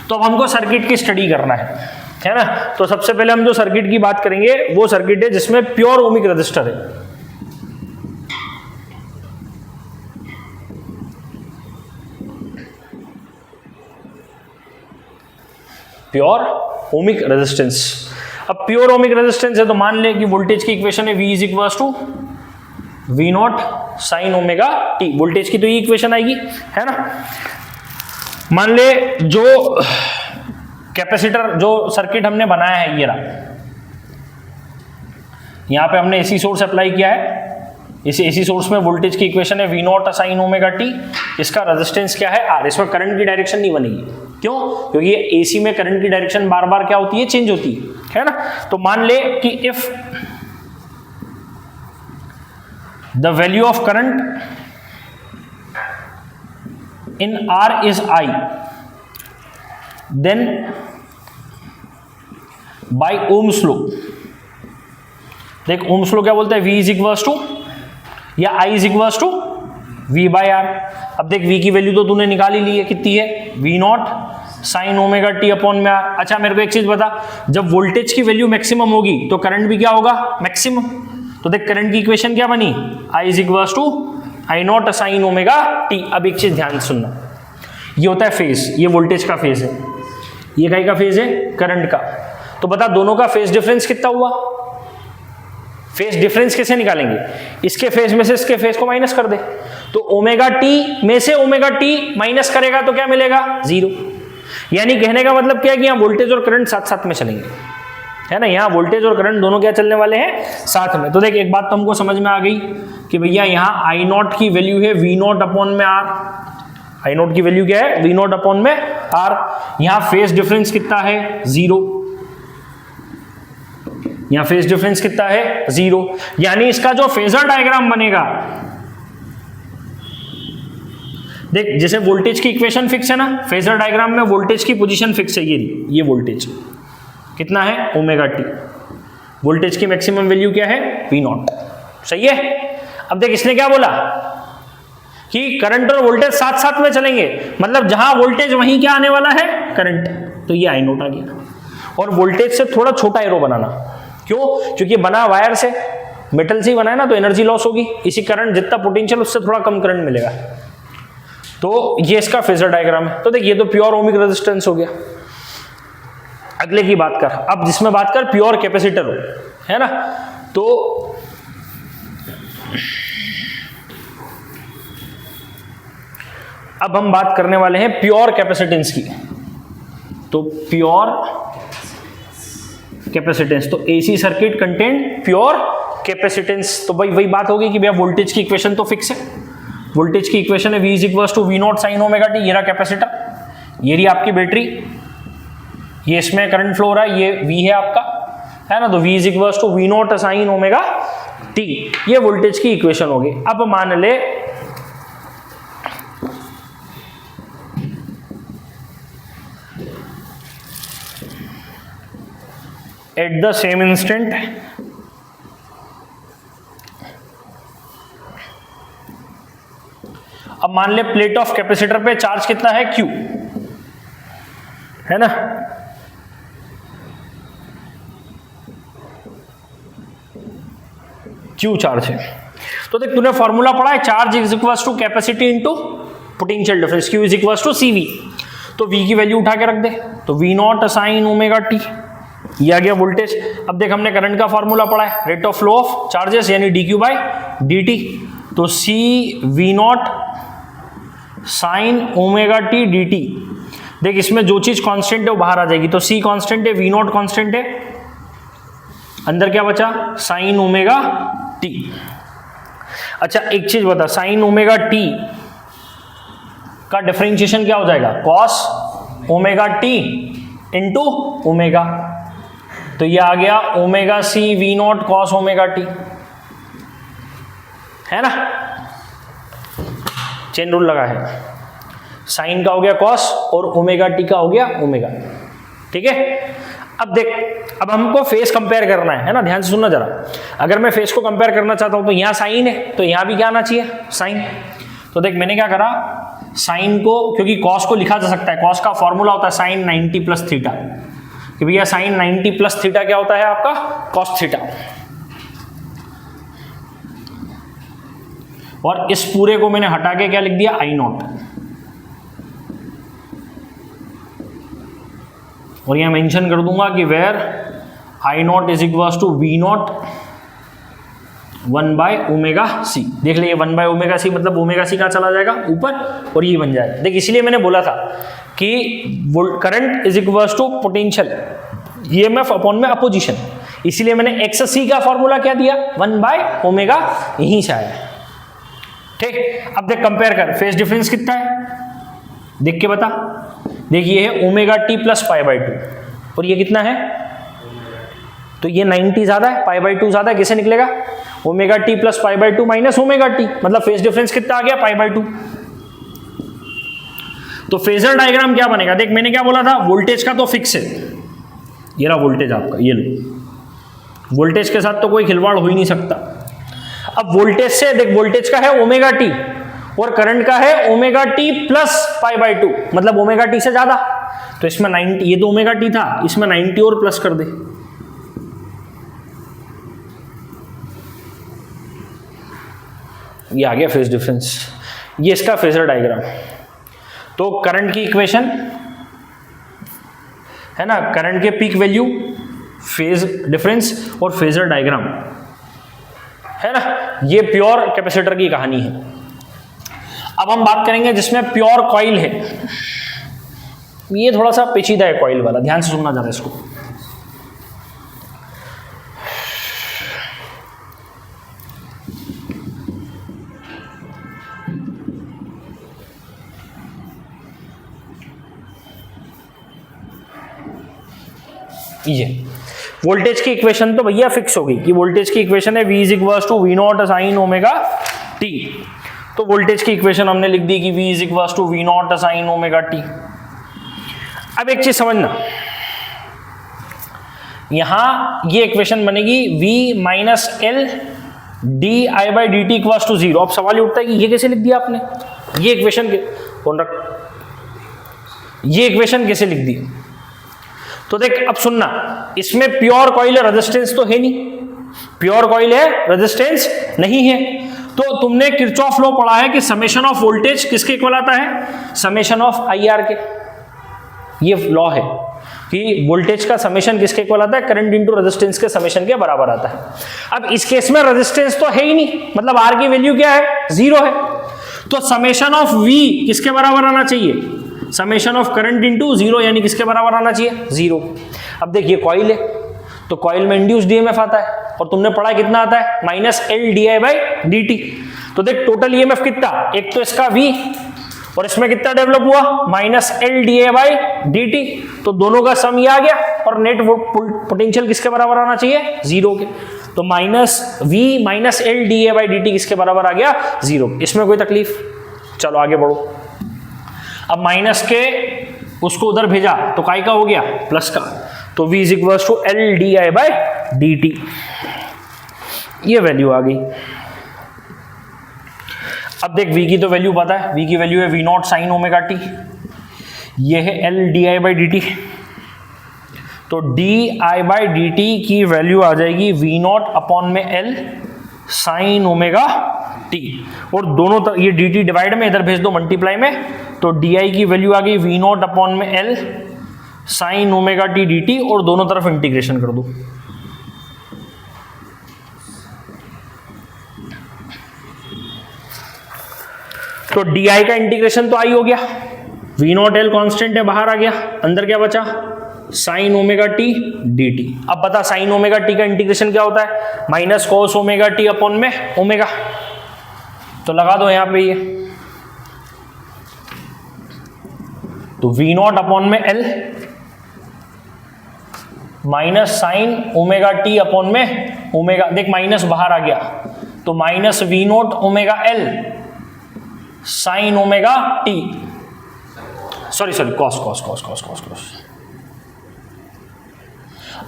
तो अब हमको सर्किट की स्टडी करना है ना। तो सबसे पहले हम जो सर्किट की बात करेंगे वो सर्किट है जिसमें प्योर ओमिक रजिस्टर है। Pure ohmic resistance. अब प्योर ओमिक रेजिस्टेंस है तो मान ले कि वोल्टेज की इक्वेशन है V is equal to V naught sine omega t. Voltage की तो ये इक्वेशन आएगी, है ना। मान ले जो कैपेसिटर, जो सर्किट हमने बनाया है ये रहा, यहां पे हमने एसी सोर्स अप्लाई किया है। इस एसी सोर्स में वोल्टेज की इक्वेशन है V naught sine omega t. इसका रेजिस्टेंस क्या है? आर। इसमें करंट की डायरेक्शन नहीं बनेगी, क्यों? क्योंकि ये एसी में करंट की डायरेक्शन बार बार क्या होती है? चेंज होती है ना। तो मान ले कि if the value of current in R is I, then by Ohm's law, देख ओम्स लॉ क्या बोलता है? V इज इक्वल्स टू या I is equals to V by R. अब देख V की वैल्यू तो तूने निकाल ही ली है, कितनी है? V naught sine omega T upon में आर। अच्छा मेरे को एक चीज बता, जब वोल्टेज की वैल्यू मैक्सिमम होगी तो करंट भी क्या होगा? मैक्सिमम। तो देख करंट की इक्वेशन क्या बनी? I is equals to I naught sine omega T. अब एक चीज ध्यान सुनना, ये होता है फेज, ये वोल्टेज का फेज है, ये कहीं का फेज है? करंट का। तो बता दोनों का फेज डिफरेंस कितना हुआ? फेज डिफरेंस कैसे निकालेंगे? इसके फेज में से इसके फेज को माइनस कर दे, तो ओमेगा टी में से ओमेगा टी माइनस करेगा तो क्या मिलेगा? 0। यानी कहने का मतलब क्या है कि यहाँ वोल्टेज और करंट साथ साथ में चलेंगे, है ना। यहाँ वोल्टेज और करंट दोनों क्या चलने वाले हैं? साथ में। तो देख एक बात तो हमको समझ में आ गई कि भैया यहाँ आई नॉट की वैल्यू है वी नॉट अपॉन में आर। आई नॉट की वैल्यू क्या है? वी नॉट अपॉन में आर। यहाँ फेज डिफरेंस कितना है? 0। यहाँ फेज डिफरेंस कितना है? 0। यानी इसका जो फेजर डायग्राम बनेगा, देख जैसे वोल्टेज की इक्वेशन फिक्स है ना, फेजर डायग्राम में वोल्टेज की पोजीशन फिक्स है। ये वोल्टेज कितना है? Omega t. वोल्टेज की मैक्सिमम वैल्यू क्या है? V naught. सही है। अब देख इसने क्या बोला कि करंट और वोल्टेज साथ साथ में चलेंगे, मतलब जहां वोल्टेज वहीं क्या आने वाला है? करंट। तो ये आई नोट आ गया। और वोल्टेज से थोड़ा छोटा एरो बनाना, क्यों? क्योंकि बना वायर से, मेटल से ही बना है ना, तो एनर्जी लॉस होगी। इसी करंट जितना पोटेंशियल उससे थोड़ा कम करंट मिलेगा। तो ये इसका फेजर डायग्राम है। तो देख ये तो प्योर ओमिक रेजिस्टेंस हो गया। अगले की बात कर, अब जिसमें बात कर प्योर कैपेसिटर हो, है ना। तो अब हम बात करने वाले हैं प्योर कैपेसिटेंस की। तो प्योर कैपेसिटेंस, तो AC circuit contain pure capacitance. तो भाई वही बात होगी कि भैया वोल्टेज की इक्वेशन तो फिक्स है। वोल्टेज की इक्वेशन है V is equals to V naught sine omega T. ये रहा कैपेसिटर, ये रही आपकी बैटरी, ये इसमें करंट फ्लो हो रहा है, ये V है आपका, है ना। तो V is equals to V naught sine omega T. ये वोल्टेज की इक्वेशन होगी। अब मान ले एट द सेम इंस्टेंट अब मान ले प्लेट ऑफ कैपेसिटर पे चार्ज कितना है? Q, है ना। Q चार्ज है। तो देख तूने फॉर्मूला पढ़ा है, charge is equals to capacity into potential difference, Q is equals to CV। तो V की वैल्यू उठा के रख दे, तो V naught sine omega T, ये आ गया वोल्टेज। अब देख हमने करंट का फॉर्मूला पढ़ा है, rate of flow of charges यानी dQ बाई dt। तो C V naught sine omega T dt देख इसमें जो चीज कांस्टेंट है वो बाहर आ जाएगी, तो सी कांस्टेंट है, वी नॉट कांस्टेंट है, अंदर क्या बचा साइन ओमेगा टी। अच्छा एक चीज बता, साइन ओमेगा टी का डिफरेंशिएशन क्या हो जाएगा, cos omega T into omega, तो ये आ गया omega C V naught cos omega T, है ना, चेन रूल लगा है, साइन का हो गया कॉस और ओमेगा टी का हो गया ओमेगा, ठीक है। अब देख, अब हमको फेस कंपेयर करना है ना, ध्यान से सुनना जरा। अगर मैं फेस को कंपेयर करना चाहता हूं तो यहाँ साइन है, तो यहाँ भी क्या आना चाहिए साइन। तो देख मैंने क्या करा, साइन को, क्योंकि कॉस को लिखा जा सकता है, कॉस का फॉर्मूला होता है साइन 90 प्लस थीटा, कि भैया साइन 90 प्लस थीटा क्या होता है आपका कॉस थीटा, और इस पूरे को मैंने हटा के क्या लिख दिया आई नॉट, और यहां मेंशन कर दूंगा कि where I naught is equal to V naught 1 by omega C. देख ले, 1 बाय ओमेगा सी मतलब ओमेगा सी कहाँ चला जाएगा ऊपर, और ये बन जाएगा। देख इसलिए मैंने बोला था कि current is equal to potential EMF upon में अपोजिशन, इसीलिए मैंने एक्स सी का फॉर्मूला क्या दिया 1 बाय ओमेगा, यहीं से आया, ठीक। अब देख कंपेयर कर, फेस डिफरेंस कितना है देख के बता। देख ये है omega T plus pi by 2, और ये कितना है, तो ये 90 ज्यादा है, पाई बाई 2 ज्यादा है, कैसे निकलेगा omega T plus pi by 2 minus omega T, मतलब फेस डिफरेंस कितना आ गया पाई बाई 2। तो फेजर डायग्राम क्या बनेगा, देख मैंने क्या बोला था, वोल्टेज का तो फिक्स है, ये रहा वोल्टेज आपका, ये लो, वोल्टेज के साथ तो कोई खिलवाड़ हो ही नहीं सकता। अब वोल्टेज से देख, वोल्टेज का है ओमेगा टी और करंट का है omega T plus pi by 2, मतलब ओमेगा टी से ज्यादा, तो इसमें 90, ये तो ओमेगा टी था, इसमें 90 और प्लस कर दे, ये आ गया फेज डिफरेंस, ये इसका फेजर डायग्राम। तो करंट की इक्वेशन है ना, करंट के पीक वैल्यू, फेज डिफरेंस और फेजर डायग्राम, है ना, ये प्योर कैपेसिटर की कहानी है। अब हम बात करेंगे जिसमें प्योर कॉइल है, ये थोड़ा सा पेचीदा है कॉइल वाला, ध्यान से सुनना जरा इसको। ये वोल्टेज की इक्वेशन तो भैया फिक्स हो गई कि वोल्टेज की इक्वेशन है V is equal to V naught sine omega T, तो वोल्टेज की इक्वेशन हमने लिख दी कि V is equal to V naught sine omega T. अब एक चीज समझना, यहां ये इक्वेशन बनेगी V minus L D I by D T equal to 0। अब सवाल ये उठता है कि ये कैसे लिख दिया आपने, ये इक्वेशन कौन रख, ये इक्वेशन कैसे लिख दी। तो देख अब सुनना, इसमें प्योर कॉइल है, रेजिस्टेंस तो है नहीं, प्योर कॉइल है रेजिस्टेंस नहीं है। तो तुमने किरचॉफ लॉ पढ़ा है कि समेशन ऑफ वोल्टेज किसके इक्वल आता है, समेशन ऑफ आई आर के, ये लॉ है कि वोल्टेज का समेशन किसके इक्वल आता है, करंट इंटू रेजिस्टेंस के समेशन के बराबर आता है। अब इस केस में रेजिस्टेंस तो है ही नहीं, मतलब आर की वैल्यू क्या है 0 है, तो समेशन ऑफ वी किसके बराबर आना चाहिए, समेशन ऑफ करंट इंटू 0, यानी किसके बराबर आना चाहिए 0। अब देखिए कॉइल है, तो कॉइल में इंड्यूस्ड ईएमएफ आता है, और तुमने पढ़ा कितना आता है minus L D I by D T. तो देख टोटल ईएमएफ कितना, एक तो इसका V और इसमें कितना डेवलप हुआ minus L D I by D T, तो दोनों का सम ये आ गया, और नेट पोटेंशियल किसके बराबर आना चाहिए 0 के, तो minus V minus L D I by D T किसके बराबर आ गया 0। इसमें कोई तकलीफ, चलो आगे बढ़ो। अब माइनस के उसको उधर भेजा तो काय का हो गया प्लस का, तो V is equal to L D I by D T, ये वैल्यू आ गई। अब देख V की तो वैल्यू पता है, V की वैल्यू है V naught sine omega T, ये है L D I by D T, तो D I by D T की वैल्यू आ जाएगी V नॉट अपॉन में एल साइन ओमेगा टी, और दोनों तरफ ये डी टी डिवाइड में इधर भेज दो मल्टीप्लाई में, तो डी आई की वैल्यू आ गई V नॉट अपॉन में L sine omega T D T, और दोनों तरफ इंटीग्रेशन कर दो। तो डी आई का इंटीग्रेशन तो आई हो गया, वी नॉट एल कॉन्स्टेंट है, बाहर आ गया, अंदर क्या बचा, sine omega T D T. अब बता साइन ओमेगा टी का इंटीग्रेशन क्या होता है, minus cos omega T upon में ओमेगा, तो लगा दो यहां पे ये, तो वी नॉट अपॉन में L minus sine omega T upon में ओमेगा, देख माइनस बाहर आ गया, तो minus V naught omega L sine omega T, sorry cos cos cos cos cos cos.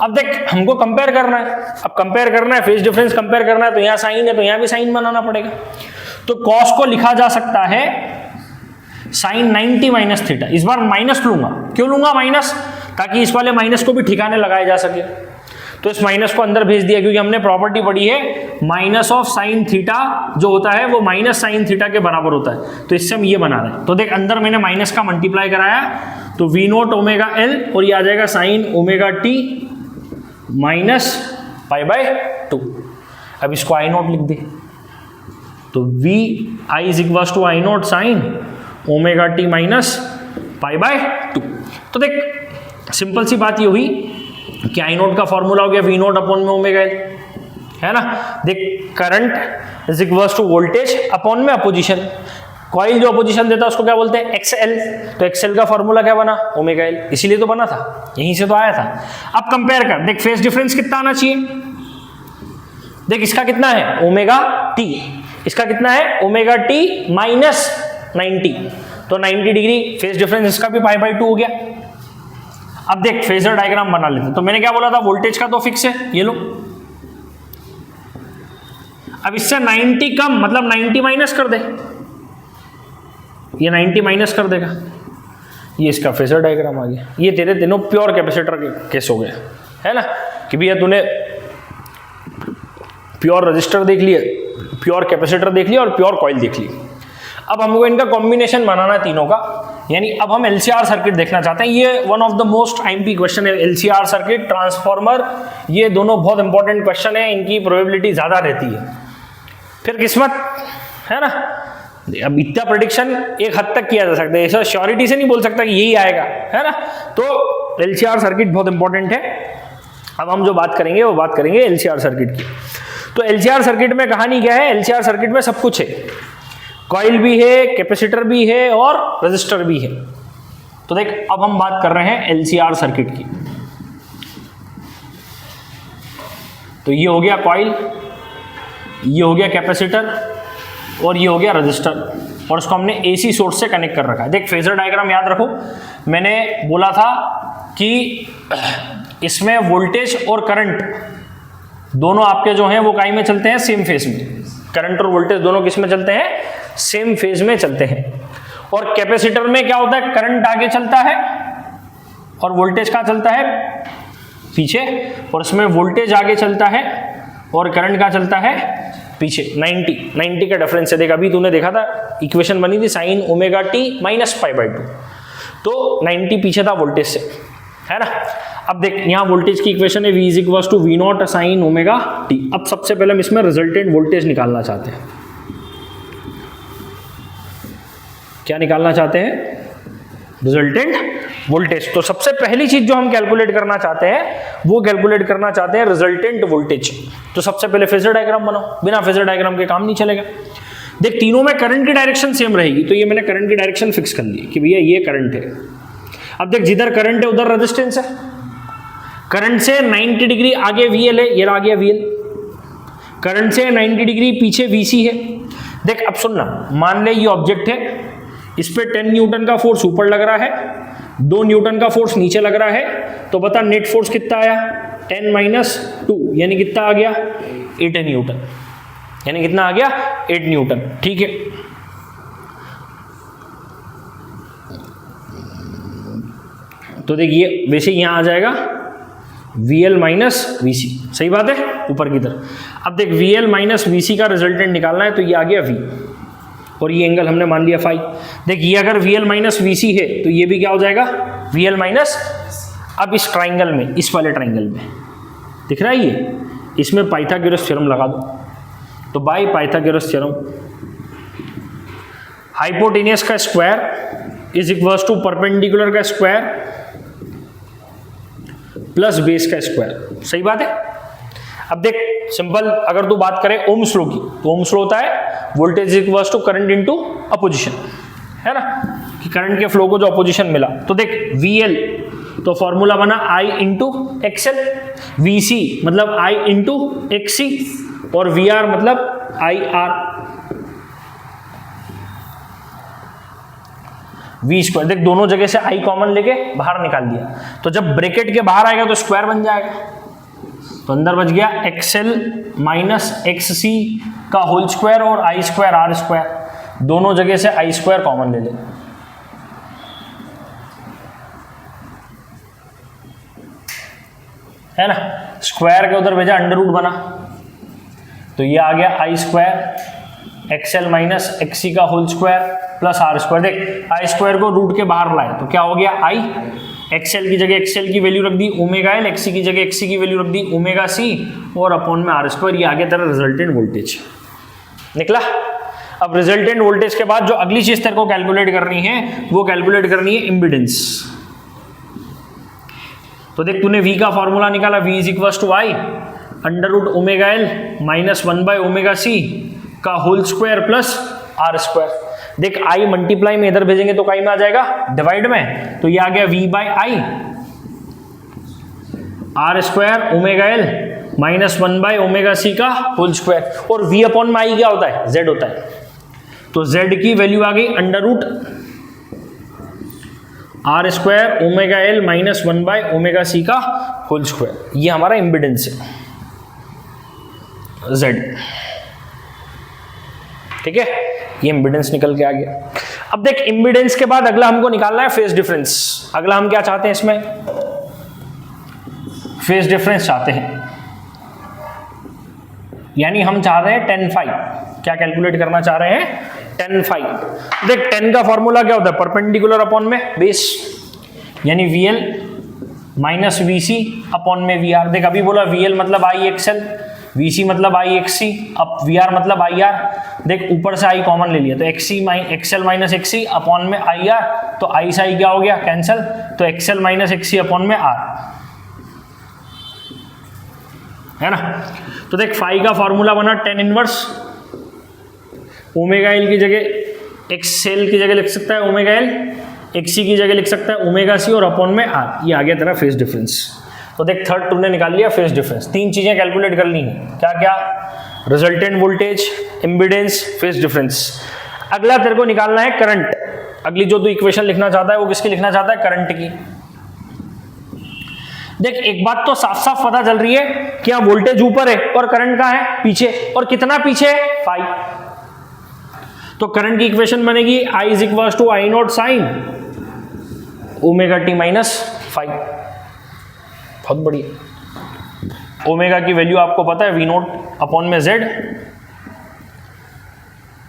अब देख हमको कंपेयर करना है, अब कंपेयर करना है, फेज डिफरेंस कंपेयर करना है, तो यहां साइन है तो यहां भी साइन बनाना पड़ेगा। तो कॉस को लिखा जा सकता है साइन 90 माइनस थीटा, इस बार माइनस लूंगा, क्यों लूंगा माइनस, ताकि इस वाले माइनस को भी ठिकाने लगाया जा सके, तो इस माइनस को अंदर भेज दिया, क्योंकि हमने प्रॉपर्टी पढ़ी है माइनस ऑफ साइन थीटा जो होता है वो माइनस साइन थीटा के बराबर होता है, तो इससे हम ये बना रहे हैं। तो देख अंदर मैंने माइनस का मल्टीप्लाई कराया, तो वी नोट ओमेगा एल और ये आ जाएगा sine omega T minus pi by 2। अब इसको आई नोट लिख दे, तो V I is equal to I naught sine omega T minus pi by 2। तो देख सिंपल सी बात ये हुई कि आई नोट का फॉर्मूला हो गया वी नोट अपॉन में ओमेगा एल, है ना। देख current is equal to voltage upon में अपोजिशन, कॉइल जो अपोजिशन देता है उसको क्या बोलते हैं, एक्सएल, तो एक्सएल का फॉर्मूला क्या बना, ओमेगा एल, इसीलिए तो बना था, यहीं से तो आया था। अब कंपेयर कर, देख फेज डिफरेंस कितना आना चाहिए, देख इसका कितना है ओमेगा टी, इसका कितना है ओमेगा टी माइनस 90, तो 90 डिग्री फेज डिफरेंस, इसका भी पाई बाय 2 हो गया। अब देख फेजर डायग्राम बना लेते, तो मैंने क्या बोला था वोल्टेज का तो फिक्स है, ये लो, अब इससे 90 कम मतलब 90 माइनस कर दे, ये 90 माइनस कर देगा, ये इसका फेजर डायग्राम आ गया। ये तेरे तीनों प्योर कैपेसिटर के केस हो गए, है ना, कि भैया तूने प्योर रजिस्टर देख लिया, प्योर कैपेसिटर देख लिया और प्योर कॉइल देख ली। अब हमको इनका कॉम्बिनेशन बनाना है तीनों का, यानी अब हम एलसीआर सर्किट देखना चाहते हैं। ये one of the most IMP question है, एलसीआर सर्किट, ट्रांसफॉर्मर, ये दोनों बहुत इंपॉर्टेंट क्वेश्चन है, इनकी प्रोबेबिलिटी ज्यादा रहती है। फिर किस्मत, है ना, अब इतना प्रेडिक्शन एक हद तक किया जा सकता है, ऐसा श्योरिटी से नहीं बोल सकता कि यही आएगा, है ना। तो एलसीआर सर्किट बहुत इंपॉर्टेंट है। अब हम जो बात करेंगे वो बात करेंगे एलसीआर सर्किट की। तो एलसीआर सर्किट में कहानी क्या है, एलसीआर सर्किट में सब कुछ है, कॉइल भी है, कैपेसिटर भी है और रेजिस्टर भी है। तो देख अब हम बात कर रहे हैं एलसीआर सर्किट की। तो ये हो गया कॉइल, ये हो गया कैपेसिटर और ये हो गया रेजिस्टर, और इसको हमने एसी सोर्स से कनेक्ट कर रखा है। देख फेजर डायग्राम याद रखो, मैंने बोला था कि इसमें वोल्टेज और करंट दोनों आपके जो हैं वो काई में चलते हैं, सेम फेज में। करंट और वोल्टेज दोनों किस में चलते हैं, सेम फेज में चलते हैं। और कैपेसिटर में क्या होता है, करंट आगे चलता है और वोल्टेज कहाँ चलता है, पीछे, और इसमें वोल्टेज आगे चलता है और करंट कहाँ चलता है, पीछे। 90 का डिफरेंस है। देख अभी तूने देखा था इक्वेशन बनी थी sign omega T minus pi by 2, तो 90 पीछे था वोल्टेज से, है ना। अब देख यहाँ वोल्टेज की इक्वेशन है v is equal to V naught sine omega T. अब सबसे पहले हम इसमें रिजल्टेंट वोल्टेज निकालना चाहते हैं। क्या निकालना चाहते हैं, रिजल्टेंट वोल्टेज। तो सबसे पहली चीज जो हम कैलकुलेट करना चाहते हैं वो कैलकुलेट करना चाहते हैं रिजल्टेंट वोल्टेज। तो सबसे पहले फेजर डायग्राम बनाओ, बिना फेजर डायग्राम के काम नहीं चलेगा। देख तीनों में करंट की डायरेक्शन सेम रहेगी, तो ये मैंने करंट की डायरेक्शन फिक्स कर ली कि भैया ये करंट है। अब देख जिधर करंट है उधर रेजिस्टेंस है, करंट से 90 डिग्री आगे VL है, ये आ गया VL, करंट से 90 डिग्री पीछे VC है। देख अब सुनना, मान ले ये ऑब्जेक्ट है, इस पे 10 न्यूटन का फोर्स ऊपर लग रहा है, 2 न्यूटन का फोर्स नीचे लग रहा है, तो बता नेट फोर्स कितना आया, 10 माइनस 2 यानी कितना आ गया, 8 न्यूटन, यानी कितना आ गया, 8 न्यूटन। ठीक है, तो देखिए वैसे यहां आ जाएगा VL माइनस VC, सही बात है, ऊपर की तरफ। अब देख VL माइनस VC का रिजल्टेंट निकालना है, तो ये आ गया V और ये एंगल हमने मान लिया फाई। देख ये अगर VL माइनस VC है तो ये भी क्या हो जाएगा, VL माइनस। अब इस ट्राइंगल में, इस वाले ट्राइंगल में दिख रहा है ये, इसमें पाइथागोरस थ्योरम लगा दो। तो बाय पाइथागोरस थ्योरम हाइपोटेनियस का square is equals to perpendicular का स्क्वायर प्लस बेस का स्क्वायर। सही बात है। अब देख सिंपल, अगर तू बात करे ओम्स लॉ की, तो ओम्स लॉ होता है voltage equals to current into opposition, है ना, कि करंट के फ्लो को जो अपोजिशन मिला। तो देख VL तो फॉर्मूला बना I इंटू XL, VC मतलब I इंटू XC और VR मतलब IR, V स्क्वायर। देख दोनों जगह से I कॉमन लेके बाहर निकाल दिया, तो जब ब्रैकेट के बाहर आएगा तो स्क्वायर बन जाएगा, तो अंदर बच गया XL माइनस XC का होल स्क्वायर और I स्क्वायर R स्क्वायर, दोनों जगह से I स्क्वायर कॉमन ले ले। है ना, स्क्वायर के उधर भेजा, अंडर रूट बना, तो ये आ गया I square XL minus XC का whole square plus R square. देख I स्क्वायर को रूट के बाहर लाए तो क्या हो गया, I XL की जगह XL की वैल्यू रख दी ओमेगा L, XC की जगह XC की वैल्यू रख दी ओमेगा C और अपॉन में R स्क्वायर। ये आ गया तेरा रिजल्टेंट वोल्टेज निकला। अब रिजल्टेंट वोल्टेज के बाद जो अगली चीज तेरे को कैलकुलेट करनी है वो कैलकुलेट करनी है इम्पीडेंस। तो देख तूने V का फॉर्मूला निकाला, V is equals to I under root omega L minus 1 by omega C का whole square plus R square. देख I मल्टीप्लाई में इधर भेजेंगे तो काई में आ जाएगा, डिवाइड में, तो ये आ गया V by I R square omega L minus 1 by omega C का होल स्क्वायर। और V अपॉन में I क्या होता है, Z होता है, तो Z की वैल्यू आ गई under root R square omega L minus 1 by omega C का होल स्क्वायर। ये हमारा इम्पीडेंस है Z, ठीक है, ये इम्पीडेंस निकल के आ गया। अब देख इम्पीडेंस के बाद अगला हमको निकालना है फेज डिफरेंस। अगला हम क्या चाहते हैं इसमें, फेज डिफरेंस चाहते हैं, यानी हम चाह रहे हैं tan phi। क्या कैलकुलेट करना चाह रहे हैं, tan phi। देख tan का फॉर्मूला क्या होता है, परपेंडिकुलर अपॉन में बेस, यानी VL माइनस VC अपॉन में VR। देख अभी बोला VL मतलब IXL, VC मतलब IXC, अब VR मतलब IR। देख ऊपर से I कॉमन ले लिया तो XL माइनस XC अपॉन में IR, तो I से I क्या हो गया, कैंसिल, तो XL माइनस XC अपॉन में R, है ना। तो देख फाई का फॉर्मूला बना tan इनवर्स ओमेगा L की जगह XL की जगह लिख सकता है ओमेगा L, XC की जगह लिख सकता है ओमेगा C और अपॉन में R। ये आ गया तेरा फेज डिफरेंस। तो देख थर्ड तूने निकाल लिया फेज डिफरेंस। तीन चीजें कैलकुलेट करनी है, क्या क्या, resultant voltage, impedance, phase difference. अगला तेरे को निकालना है करंट। अगली जो तू इक्वेशन लिखना चाहता है वो किसकी लिखना चाहता है, करंट की। देख एक बात तो साफ साफ पता चल रही है कि यहाँ वोल्टेज ऊपर है और करंट कहाँ है, पीछे, और कितना पीछे है, फाई। तो करंट की इक्वेशन बनेगी I is equal to I naught sine omega T minus five. बहुत बढ़िया। ओमेगा की वैल्यू आपको पता है V नोट अपॉन में Z,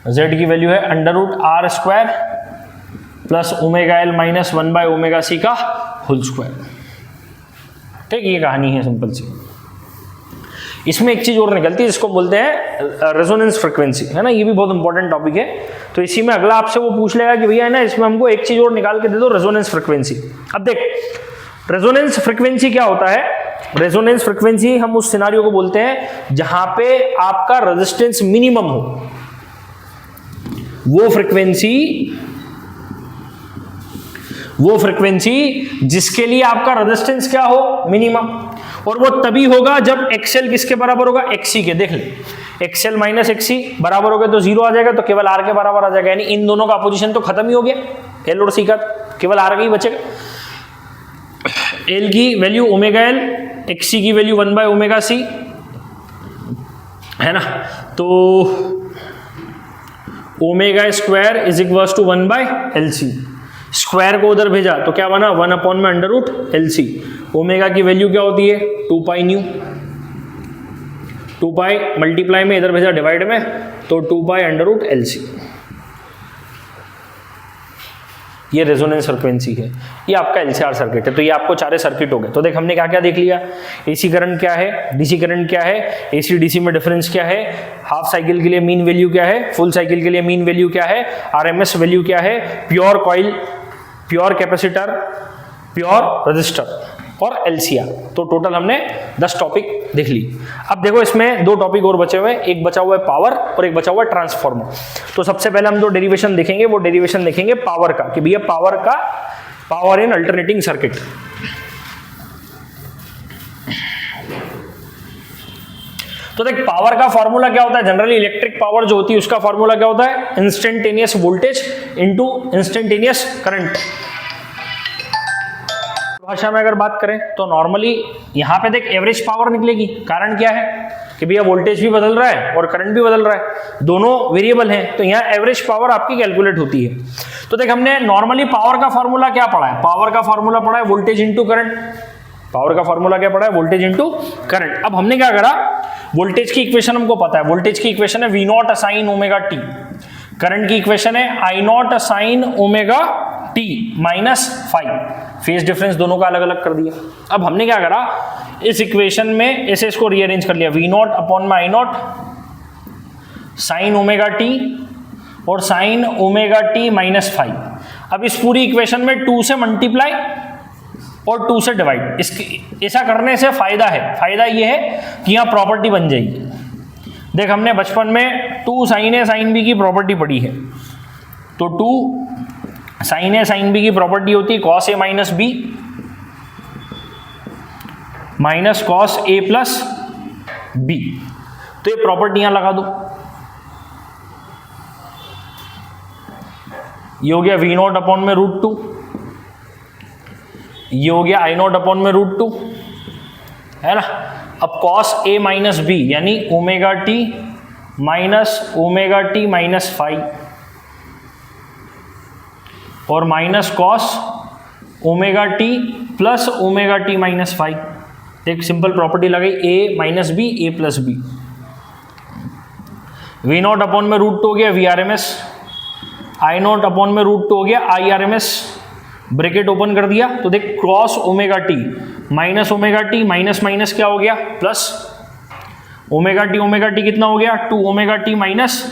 Z की वैल्यू है under root R square plus omega L minus 1 by omega C का होल स्क्वायर। ठीक, ये कहानी है सिंपल सी। इसमें एक चीज और निकलती है जिसको बोलते हैं रेजोनेंस फ्रीक्वेंसी, है ना, ये भी बहुत इंपॉर्टेंट टॉपिक है। तो इसी में अगला आपसे वो पूछ लेगा कि भैया है ना इसमें हमको एक चीज और निकाल के दे दो, रेजोनेंस फ्रीक्वेंसी। अब देख रेजोनेंस फ्रीक्वेंसी क्या होता है, रेजोनेंस फ्रीक्वेंसी हम उस सिनारियो को बोलते हैं जहां पे आपका रेजिस्टेंस मिनिमम हो, वो फ्रीक्वेंसी जिसके लिए आपका रेजिस्टेंस क्या हो, मिनिमम। और वो तभी होगा जब XL किसके बराबर होगा, XC के। देख ले XL माइनस XC बराबर हो गया तो जीरो आ जाएगा, तो केवल R के बराबर आ जाएगा, यानी इन दोनों का अपोजिशन तो खत्म ही हो गया, L और C का, केवल R का ही बचेगा। L की वैल्यू ओमेगा L, XC की वैल्यू 1 बाय ओमेगा C, है ना। तो omega square is equal to 1 by LC। Square को उधर भेजा तो क्या बना, 1 अपॉन में अंडर रूट LC। ओमेगा की वैल्यू क्या होती है, 2 पाई न्यू, 2 पाई मल्टीप्लाई में इधर भेजा डिवाइड में, तो 2 पाई अंडर रूट LC। ये रेजोनेंस फ्रीक्वेंसी है, ये आपका LCR सर्किट है। तो ये आपको चारे सर्किट हो गए। तो देख हमने क्या क्या देख लिया, AC करंट क्या है, DC करंट क्या है, AC DC में डिफरेंस क्या है, हाफ साइकिल के लिए मीन वैल्यू क्या है, फुल साइकिल के लिए मीन वैल्यू क्या है, RMS वैल्यू क्या है, pure coil pure capacitor, pure resistor और एलसीआर। तो टोटल हमने 10 टॉपिक देख ली। अब देखो इसमें 2 टॉपिक और बचे हुए हैं, एक बचा हुआ है पावर और एक बचा हुआ है ट्रांसफार्मर। तो सबसे पहले हम जो डेरिवेशन देखेंगे वो डेरिवेशन देखेंगे पावर का, कि भैया पावर इन अल्टरनेटिंग सर्किट। तो देख पावर का फॉर्मूला क्या होता है, जनरली इलेक्ट्रिक पावर जो होती है उसका फॉर्मूला क्या होता है, instantaneous voltage into instantaneous current. भाषा में अगर बात करें तो नॉर्मली यहां पे देख एवरेज पावर निकलेगी। कारण क्या है कि भैया वोल्टेज भी बदल रहा है और करंट भी बदल रहा है, दोनों वेरिएबल हैं, तो यहाँ एवरेज पावर आपकी कैलकुलेट होती है। तो देख हमने नॉर्मली पावर का फॉर्मूला क्या पढ़ा है, पावर का फॉर्मूला पढ़ा है वोल्टेज इंटू करंट। पावर का फॉर्मूला क्या पढ़ा है, वोल्टेज इंटू करंट। अब हमने क्या करा, वोल्टेज की इक्वेशन हमको पता है, वोल्टेज की इक्वेशन है V naught sine omega T, current की इक्वेशन है I naught sine omega T minus 5। Phase difference दोनों का अलग अलग कर दिया। अब हमने क्या करा, इस इक्वेशन में ऐसे इसको रीअरेंज कर लिया, वी नॉट अपॉन में आई नॉट साइन ओमेगा टी और साइन ओमेगा टी माइनस 5। अब इस पूरी इक्वेशन में 2 से मल्टीप्लाई और 2 से डिवाइड। इसकी ऐसा करने से फायदा है, फायदा ये है कि यहाँ प्रॉपर्टी बन जाएगी। देख हमने बचपन में 2 साइन ए साइन बी की प्रॉपर्टी पढ़ी है, तो 2 साइन ए साइन बी की प्रॉपर्टी होती है cos A minus B minus cos A plus B. तो ये प्रॉपर्टी यहां लगा दो, ये हो गया वी नॉट अपॉन में √2, ये हो गया आई नॉट अपॉन में √2, है ना। अब कॉस ए माइनस बी यानी omega T minus omega T minus 5 और minus cos omega T plus omega T minus 5। एक सिंपल प्रॉपर्टी लगाई, A minus B A plus B. V naught upon में √2 हो गया V R M S, I naught upon में √2 हो गया I R M S. Bracket open कर दिया तो देख cross omega T minus omega T minus minus क्या हो गया प्लस, ओमेगा टी कितना हो गया 2 ओमेगा टी माइनस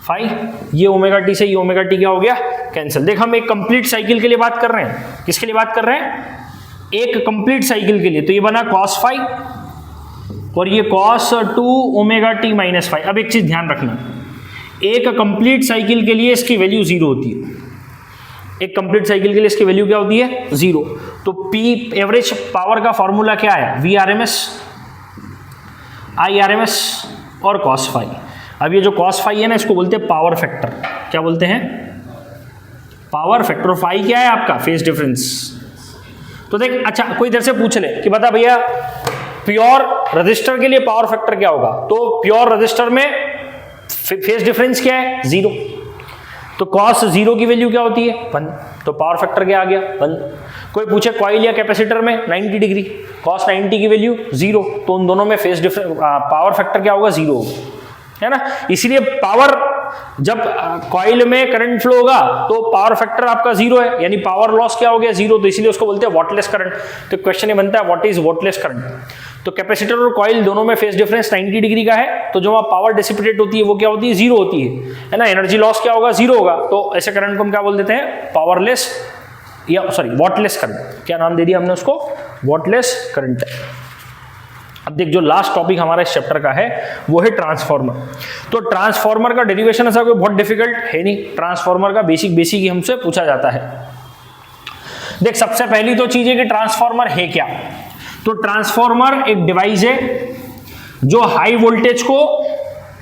5। ये ओमेगा टी से ये ओमेगा टी क्या हो गया कैंसिल। देख हम एक कंप्लीट साइकिल के लिए बात कर रहे हैं, किसके लिए बात कर रहे हैं, एक कंप्लीट साइकिल के लिए। तो ये बना cos 5 और ये cos 2 ओमेगा टी माइनस 5। अब एक चीज ध्यान रखना, एक कंप्लीट साइकिल के लिए इसकी वैल्यू 0 होती है, एक कंप्लीट साइकिल के लिए इसकी वैल्यू क्या होती है 0। तो P एवरेज पावर का फॉर्मूला क्या है, V R M S I R M S और cos 5। अब ये जो cos 5 है ना इसको बोलते हैं पावर फैक्टर। क्या बोलते हैं, पावर फैक्टर। और फाई क्या है आपका फेज डिफरेंस। तो देख अच्छा कोई इधर से पूछ ले कि बता भैया प्योर रजिस्टर के लिए पावर फैक्टर क्या होगा, तो प्योर रजिस्टर में फेज डिफरेंस क्या है 0। तो cos 0 की वैल्यू क्या होती है 1, तो पावर फैक्टर क्या आ गया 1। कोई पूछे कॉइल या कैपेसिटर में 90 डिग्री, cos 90 की वैल्यू 0, तो उन दोनों में फेज डिफरेंस पावर फैक्टर क्या होगा 0 है ना। इसीलिए पावर जब कॉइल में करंट फ्लो होगा तो पावर फैक्टर आपका 0 है, यानी पावर लॉस क्या हो गया 0, तो इसलिए उसको बोलते हैं वॉटलेस करंट। तो क्वेश्चन ये बनता है व्हाट इज वॉटलेस करंट। तो कैपेसिटर और कॉइल दोनों में फेज डिफरेंस 90 डिग्री का है, तो जो वहां पावर डिसिपेटेड होती है वो क्या होती है 0 होती है ना। एनर्जी लॉस क्या होगा 0 होगा, तो ऐसे करंट को हम क्या बोल देते हैं पावरलेस या सॉरी वॉटलेस करंट। क्या नाम दे दिया हमने उसको, वॉटलेस करंट। अब देख जो लास्ट टॉपिक हमारा इस चैप्टर का है वो है ट्रांसफार्मर। तो ट्रांसफार्मर का डेरिवेशन ऐसा कोई बहुत डिफिकल्ट है नहीं, ट्रांसफार्मर का बेसिक ही हमसे पूछा जाता है। देख सबसे पहली तो चीज है कि ट्रांसफार्मर है क्या। तो ट्रांसफार्मर एक डिवाइस है जो हाई वोल्टेज को,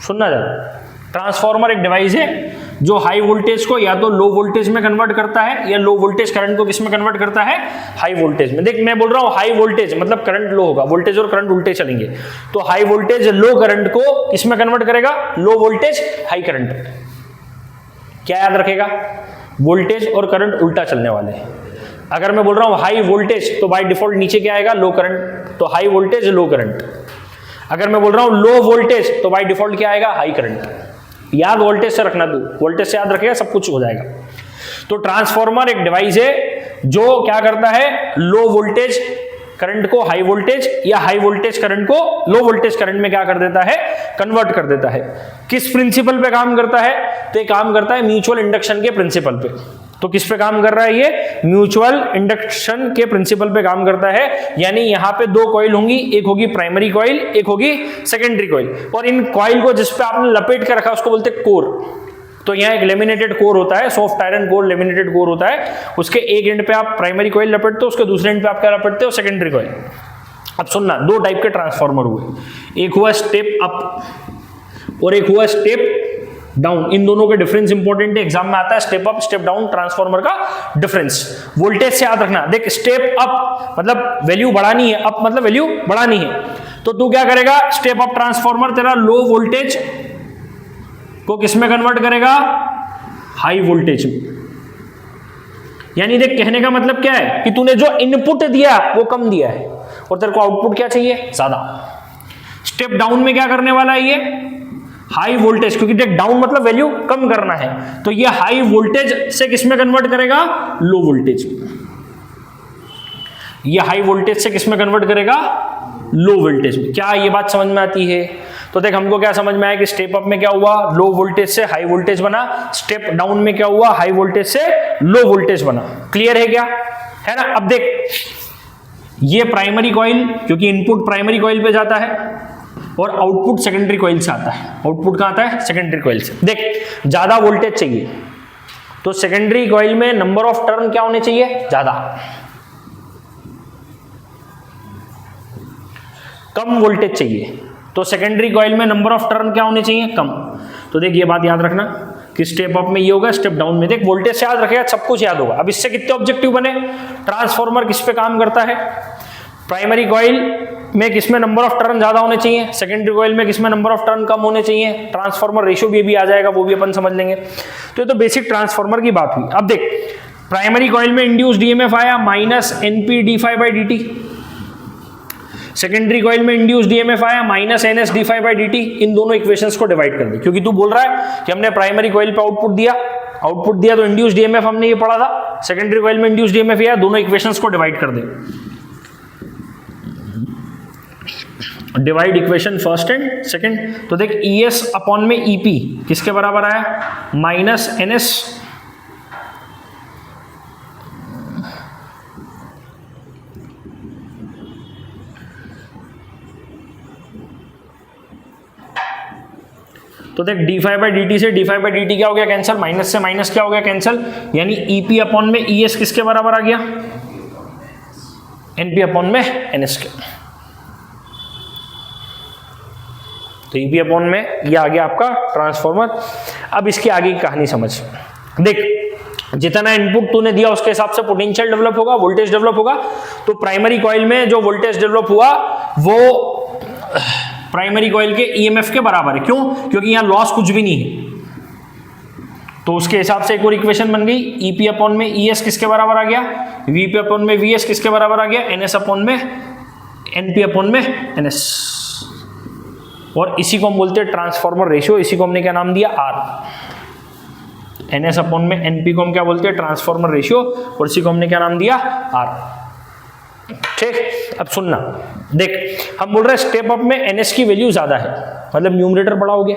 सुनना जरा, ट्रांसफार्मर एक डिवाइस है जो हाई वोल्टेज को या तो लो वोल्टेज में कन्वर्ट करता है या लो वोल्टेज करंट को किस में कन्वर्ट करता है, हाई वोल्टेज में। देख मैं बोल रहा हूं हाई वोल्टेज मतलब करंट लो होगा, वोल्टेज और करंट उल्टे चलेंगे। तो हाई वोल्टेज लो करंट को किस में कन्वर्ट करेगा, लो वोल्टेज हाई करंट। क्या याद रखेगा, वोल्टेज और करंट उल्टा चलने वाले हैं। अगर मैं बोल रहा हूं हाई वोल्टेज तो बाय डिफॉल्ट नीचे क्या आएगा लो करंट, तो हाई वोल्टेज लो करंट। अगर मैं बोल रहा हूं लो वोल्टेज तो बाय डिफॉल्ट क्या आएगा हाई करंट। याद वोल्टेज से रखना, तू वोल्टेज से याद रखेगा सब कुछ हो जाएगा। तो ट्रांसफार्मर एक डिवाइस है जो क्या करता है, लो वोल्टेज करंट को हाई वोल्टेज या हाई वोल्टेज करंट को लो वोल्टेज करंट में क्या कर देता है, कन्वर्ट कर देता है। किस प्रिंसिपल पे काम करता है, तो ये काम करता है म्यूचुअल इंडक्शन के प्रिंसिपल पे। तो किस पे काम कर रहा है ये? म्यूचुअल इंडक्शन के प्रिंसिपल पे काम करता है। यानी यहां पे दो कॉइल होंगी, एक होगी प्राइमरी कॉइल, एक होगी सेकेंडरी कॉइल, और इन कॉइल को जिस पे आपने लपेट कर रखा उसको बोलते हैं कोर। तो यहाँ एक लेमिनेटेड कोर होता है, soft iron core, laminated core होता है। उसके एक एंड पे आप प्राइमरी कॉइल लपेटते हो, उसके दूसरे एंड पे आप क्या लपेटते हो? Secondary coil. अब सुनना, दो टाइप के ट्रांसफार्मर हुए, एक हुआ स्टेप अप और एक हुआ स्टेप डाउन। इन दोनों के डिफरेंस इंपॉर्टेंट है, एग्जाम में आता है step up step down transformer का डिफरेंस। वोल्टेज से याद रखना, देख स्टेप अप मतलब वैल्यू बढ़ानी है, अप मतलब वैल्यू बढ़ानी है, तो तू क्या करेगा? स्टेप अप ट्रांसफार्मर तेरा लो वोल्टेज को किस में कन्वर्ट करेगा? हाई वोल्टेज में। यानी देख कहने का मतलब क्या है कि तूने जो इनपुट दिया वो कम दिया है और तेरे को आउटपुट क्या चाहिए? ज्यादा। स्टेप डाउन में क्या करने वाला है ये? हाई वोल्टेज, क्योंकि देख डाउन मतलब वैल्यू कम करना है, तो ये हाई वोल्टेज से किस में कन्वर्ट करेगा? Low voltage. ये हाई वोल्टेज से किस में कन्वर्ट करेगा? लो वोल्टेज में। क्या ये बात समझ में आती है? तो देख हमको क्या समझ में आया कि स्टेप अप में क्या हुआ? लो वोल्टेज से हाई वोल्टेज बना। स्टेप डाउन में क्या हुआ? हाई वोल्टेज से लो वोल्टेज बना। क्लियर है क्या? है ना? अब देख ये प्राइमरी कॉइल, क्योंकि इनपुट प्राइमरी कॉइल पे जाता है और आउटपुट सेकेंडरी कॉइल से आता है। आउटपुट कहां आता है? सेकेंडरी कॉइल से। देख ज्यादा वोल्टेज चाहिए तो सेकेंडरी कॉइल में नंबर ऑफ टर्न क्या होने चाहिए? ज्यादा। कम वोल्टेज चाहिए तो सेकेंडरी कॉइल में नंबर ऑफ टर्न क्या होने चाहिए? कम। तो देख ये बात याद रखना कि स्टेप अप में ये होगा, स्टेप डाउन में। देख वोल्टेज से याद रखेगा, सब कुछ याद होगा। अब इससे कितने ऑब्जेक्टिव बने? ट्रांसफार्मर किस पे काम करता है? प्राइमरी कॉइल में किसमें नंबर ऑफ टर्न ज्यादा होने चाहिए, सेकेंडरी कॉइल में किसमें नंबर ऑफ टर्न कम होने चाहिए। ट्रांसफार्मर रेशियो भी आ जाएगा, वो भी अपन समझ लेंगे। तो ये तो बेसिक ट्रांसफार्मर की बात हुई। अब देख प्राइमरी कॉइल में इंड्यूस्ड ईएमएफ आया minus NP D phi by D T. Secondary coil में इंड्यूस्ड ईएमएफ आया minus NS D phi by D T. इन दोनों इक्वेशंस को डिवाइड कर दे, क्योंकि तू बोल रहा है कि हमने प्राइमरी कॉइल पे आउटपुट दिया तो इंड्यूस्ड ईएमएफ हमने ये पढ़ा था, सेकेंडरी कॉइल में इंड्यूस्ड ईएमएफ आया। दोनों इक्वेशंस को डिवाइड कर दे। Divide equation first and second. तो देख ES अपॉन में EP किसके बराबर आया? माइनस NS तो देख D phi by D T से D phi by D T क्या हो गया? कैंसिल। माइनस से माइनस क्या हो गया? कैंसिल। यानी EP अपॉन में ES किसके बराबर आ गया? NP अपॉन में NS के। तो EP अपॉन में ये आ गया आपका ट्रांसफार्मर। अब इसकी आगे की कहानी समझ। देख जितना इनपुट तूने दिया उसके हिसाब से पोटेंशियल डेवलप होगा, वोल्टेज डेवलप होगा। तो प्राइमरी कॉइल में जो वोल्टेज डेवलप हुआ वो प्राइमरी कॉइल के ईएमएफ के बराबर है। क्यों? क्योंकि यहां लॉस कुछ भी नहीं है। तो उसके हिसाब से एक और इक्वेशन बन गई, EP अपॉन में ES किसके बराबर आ गया? VP अपॉन में VS किसके बराबर आ गया? NS अपॉन में NP अपॉन में NS। और इसी को हम बोलते हैं ट्रांसफार्मर रेशियो। इसी को हमने क्या नाम दिया? R। NS अपॉन में NP को हम क्या बोलते हैं? Transformer ratio. और इसी को हमने क्या नाम दिया? R। ठीक। अब सुनना, देख हम बोल रहे हैं स्टेप अप में NS की वैल्यू ज्यादा है, मतलब न्यूमरेटर बड़ा हो गया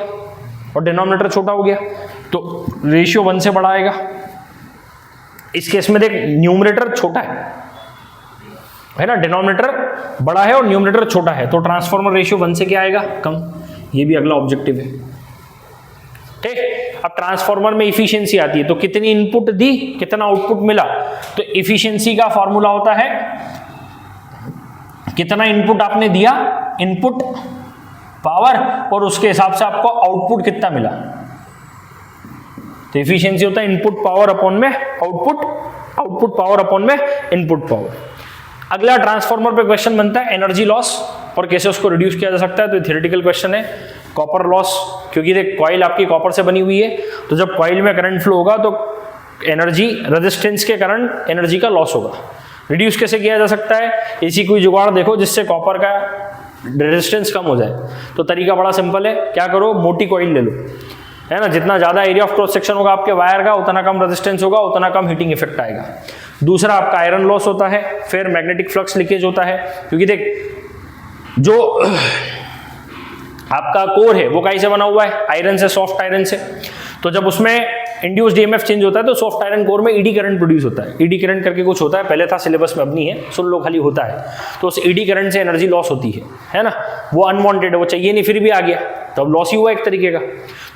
और डिनोमिनेटर छोटा हो गया, तो रेशियो 1 से बड़ा आएगा। इस केस में देख न्यूमरेटर छोटा है ना, डिनोमिनेटर बड़ा है और न्यूमरेटर छोटा है, तो ट्रांसफार्मर रेशियो 1 से क्या आएगा? कम। ये भी अगला ऑब्जेक्टिव है। ठीक। अब ट्रांसफार्मर में इफिशियंसी आती है, तो कितनी इनपुट दी कितना आउटपुट मिला। तो इफिशियंसी का फॉर्मूला होता है कितना इनपुट आपने दिया, इनपुट पावर, और उसके हिसाब से आपको आउटपुट कितना मिला। तो इफिशियंसी होता है इनपुट पावर अपॉन में आउटपुट, आउटपुट पावर अपॉन में इनपुट पावर। अगला ट्रांसफार्मर पे क्वेश्चन बनता है एनर्जी लॉस और कैसे उसको रिड्यूस किया जा सकता है। तो थ्योरेटिकल क्वेश्चन है। कॉपर लॉस, क्योंकि देख कॉइल आपकी कॉपर से बनी हुई है, तो जब कॉइल में करंट फ्लो होगा तो एनर्जी रेजिस्टेंस के कारण एनर्जी का लॉस होगा। रिड्यूस कैसे किया जा सकता है? ऐसी कोई जुगाड़ देखो जिससे कॉपर का रेजिस्टेंस कम हो जाए। तो तरीका बड़ा सिंपल है, क्या करो, मोटी कॉइल ले लो, है ना। जितना ज्यादा एरिया ऑफ क्रॉस सेक्शन होगा आपके वायर का, उतना कम रेजिस्टेंस होगा, उतना कम हीटिंग इफेक्ट आएगा। दूसरा आपका आयरन लॉस होता है, फिर मैग्नेटिक फ्लक्स लीकेज होता है, क्योंकि देख जो आपका कोर है वो कहीं से बना हुआ है? आयरन से, सॉफ्ट आयरन से। तो जब उसमें इंड्यूस्ड ईएमएफ चेंज होता है तो सॉफ्ट आयरन कोर में ईडी करंट प्रोड्यूस होता है। ईडी करंट करके कुछ होता है, पहले था सिलेबस में, अब नहीं है, सुन लो खाली होता है। तो उस ईडी करंट से एनर्जी लॉस होती है ना, वो अनवांटेड है, वो चाहिए नहीं फिर भी आ गया, तो अब लॉस ही हुआ एक तरीके का।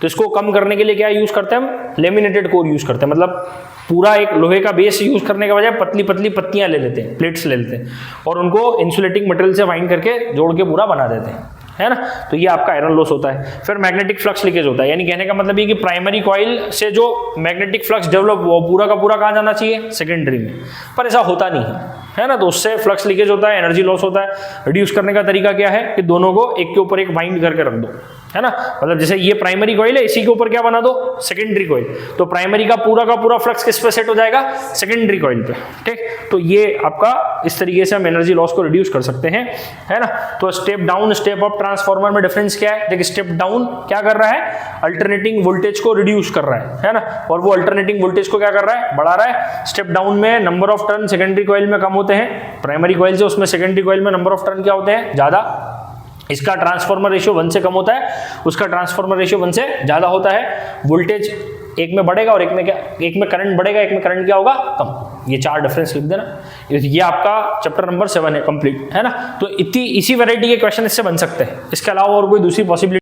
तो इसको कम करने के लिए क्या यूज करते हैं हम, लेमिनेटेड कोर यूज करते हैं, मतलब पूरा एक लोहे का बेस यूज करने के बजाय पतली पतली पत्तियां ले लेते हैं, प्लेट्स ले लेते हैं और उनको इंसुलेटिंग मटेरियल से वाइंड करके जोड़ के पूरा बना देते हैं, है ना। तो ये आपका आयरन लॉस होता है। फिर मैग्नेटिक फ्लक्स लीकेज होता है, यानी कहने का मतलब ये कि प्राइमरी कॉइल से जो मैग्नेटिक फ्लक्स डेवलप हुआ पूरा का पूरा कहाँ जाना चाहिए, सेकेंडरी में, पर ऐसा होता नहीं है ना। तो उससे फ्लक्स लीकेज होता है, एनर्जी लॉस होता है। रिड्यूस करने का तरीका क्या है कि दोनों को एक के ऊपर एक बाइंड करके रख दो, है ना। मतलब जैसे ये प्राइमरी कॉइल है, इसी के ऊपर क्या बना दो, सेकेंडरी कॉइल, तो प्राइमरी का पूरा फ्लक्स किस पे सेट हो जाएगा, सेकेंडरी कॉइल पे, ठीक। तो ये आपका इस तरीके से हम एनर्जी लॉस को रिड्यूस कर सकते हैं, है ना। तो step down step up transformer में डिफरेंस क्या है, देखिए स्टेप डाउन क्या कर रहा है, अल्टरनेटिंग वोल्टेज को रिड्यूस कर रहा है ना, और वो अल्टरनेटिंग वोल्टेज को क्या कर रहा है, बढ़ा रहा है। स्टेप डाउन में number of turn secondary coil में कम होते हैं प्राइमरी कॉइल से, उसमें सेकेंडरी कॉइल में नंबर ऑफ टर्न क्या होते हैं, ज्यादा। इसका ट्रांसफार्मर रेशियो 1 से कम होता है, उसका ट्रांसफार्मर रेशियो 1 से ज्यादा होता है। वोल्टेज एक में बढ़ेगा और एक में क्या, एक में करंट बढ़ेगा, एक में करंट क्या होगा, कम। ये 4 डिफरेंस लिख देना। ये आपका चैप्टर नंबर 7 है कंप्लीट, है ना। तो इसी वैरायटी के क्वेश्चन इससे बन सकते हैं, इसके अलावा और कोई दूसरी पॉसिबिलिटी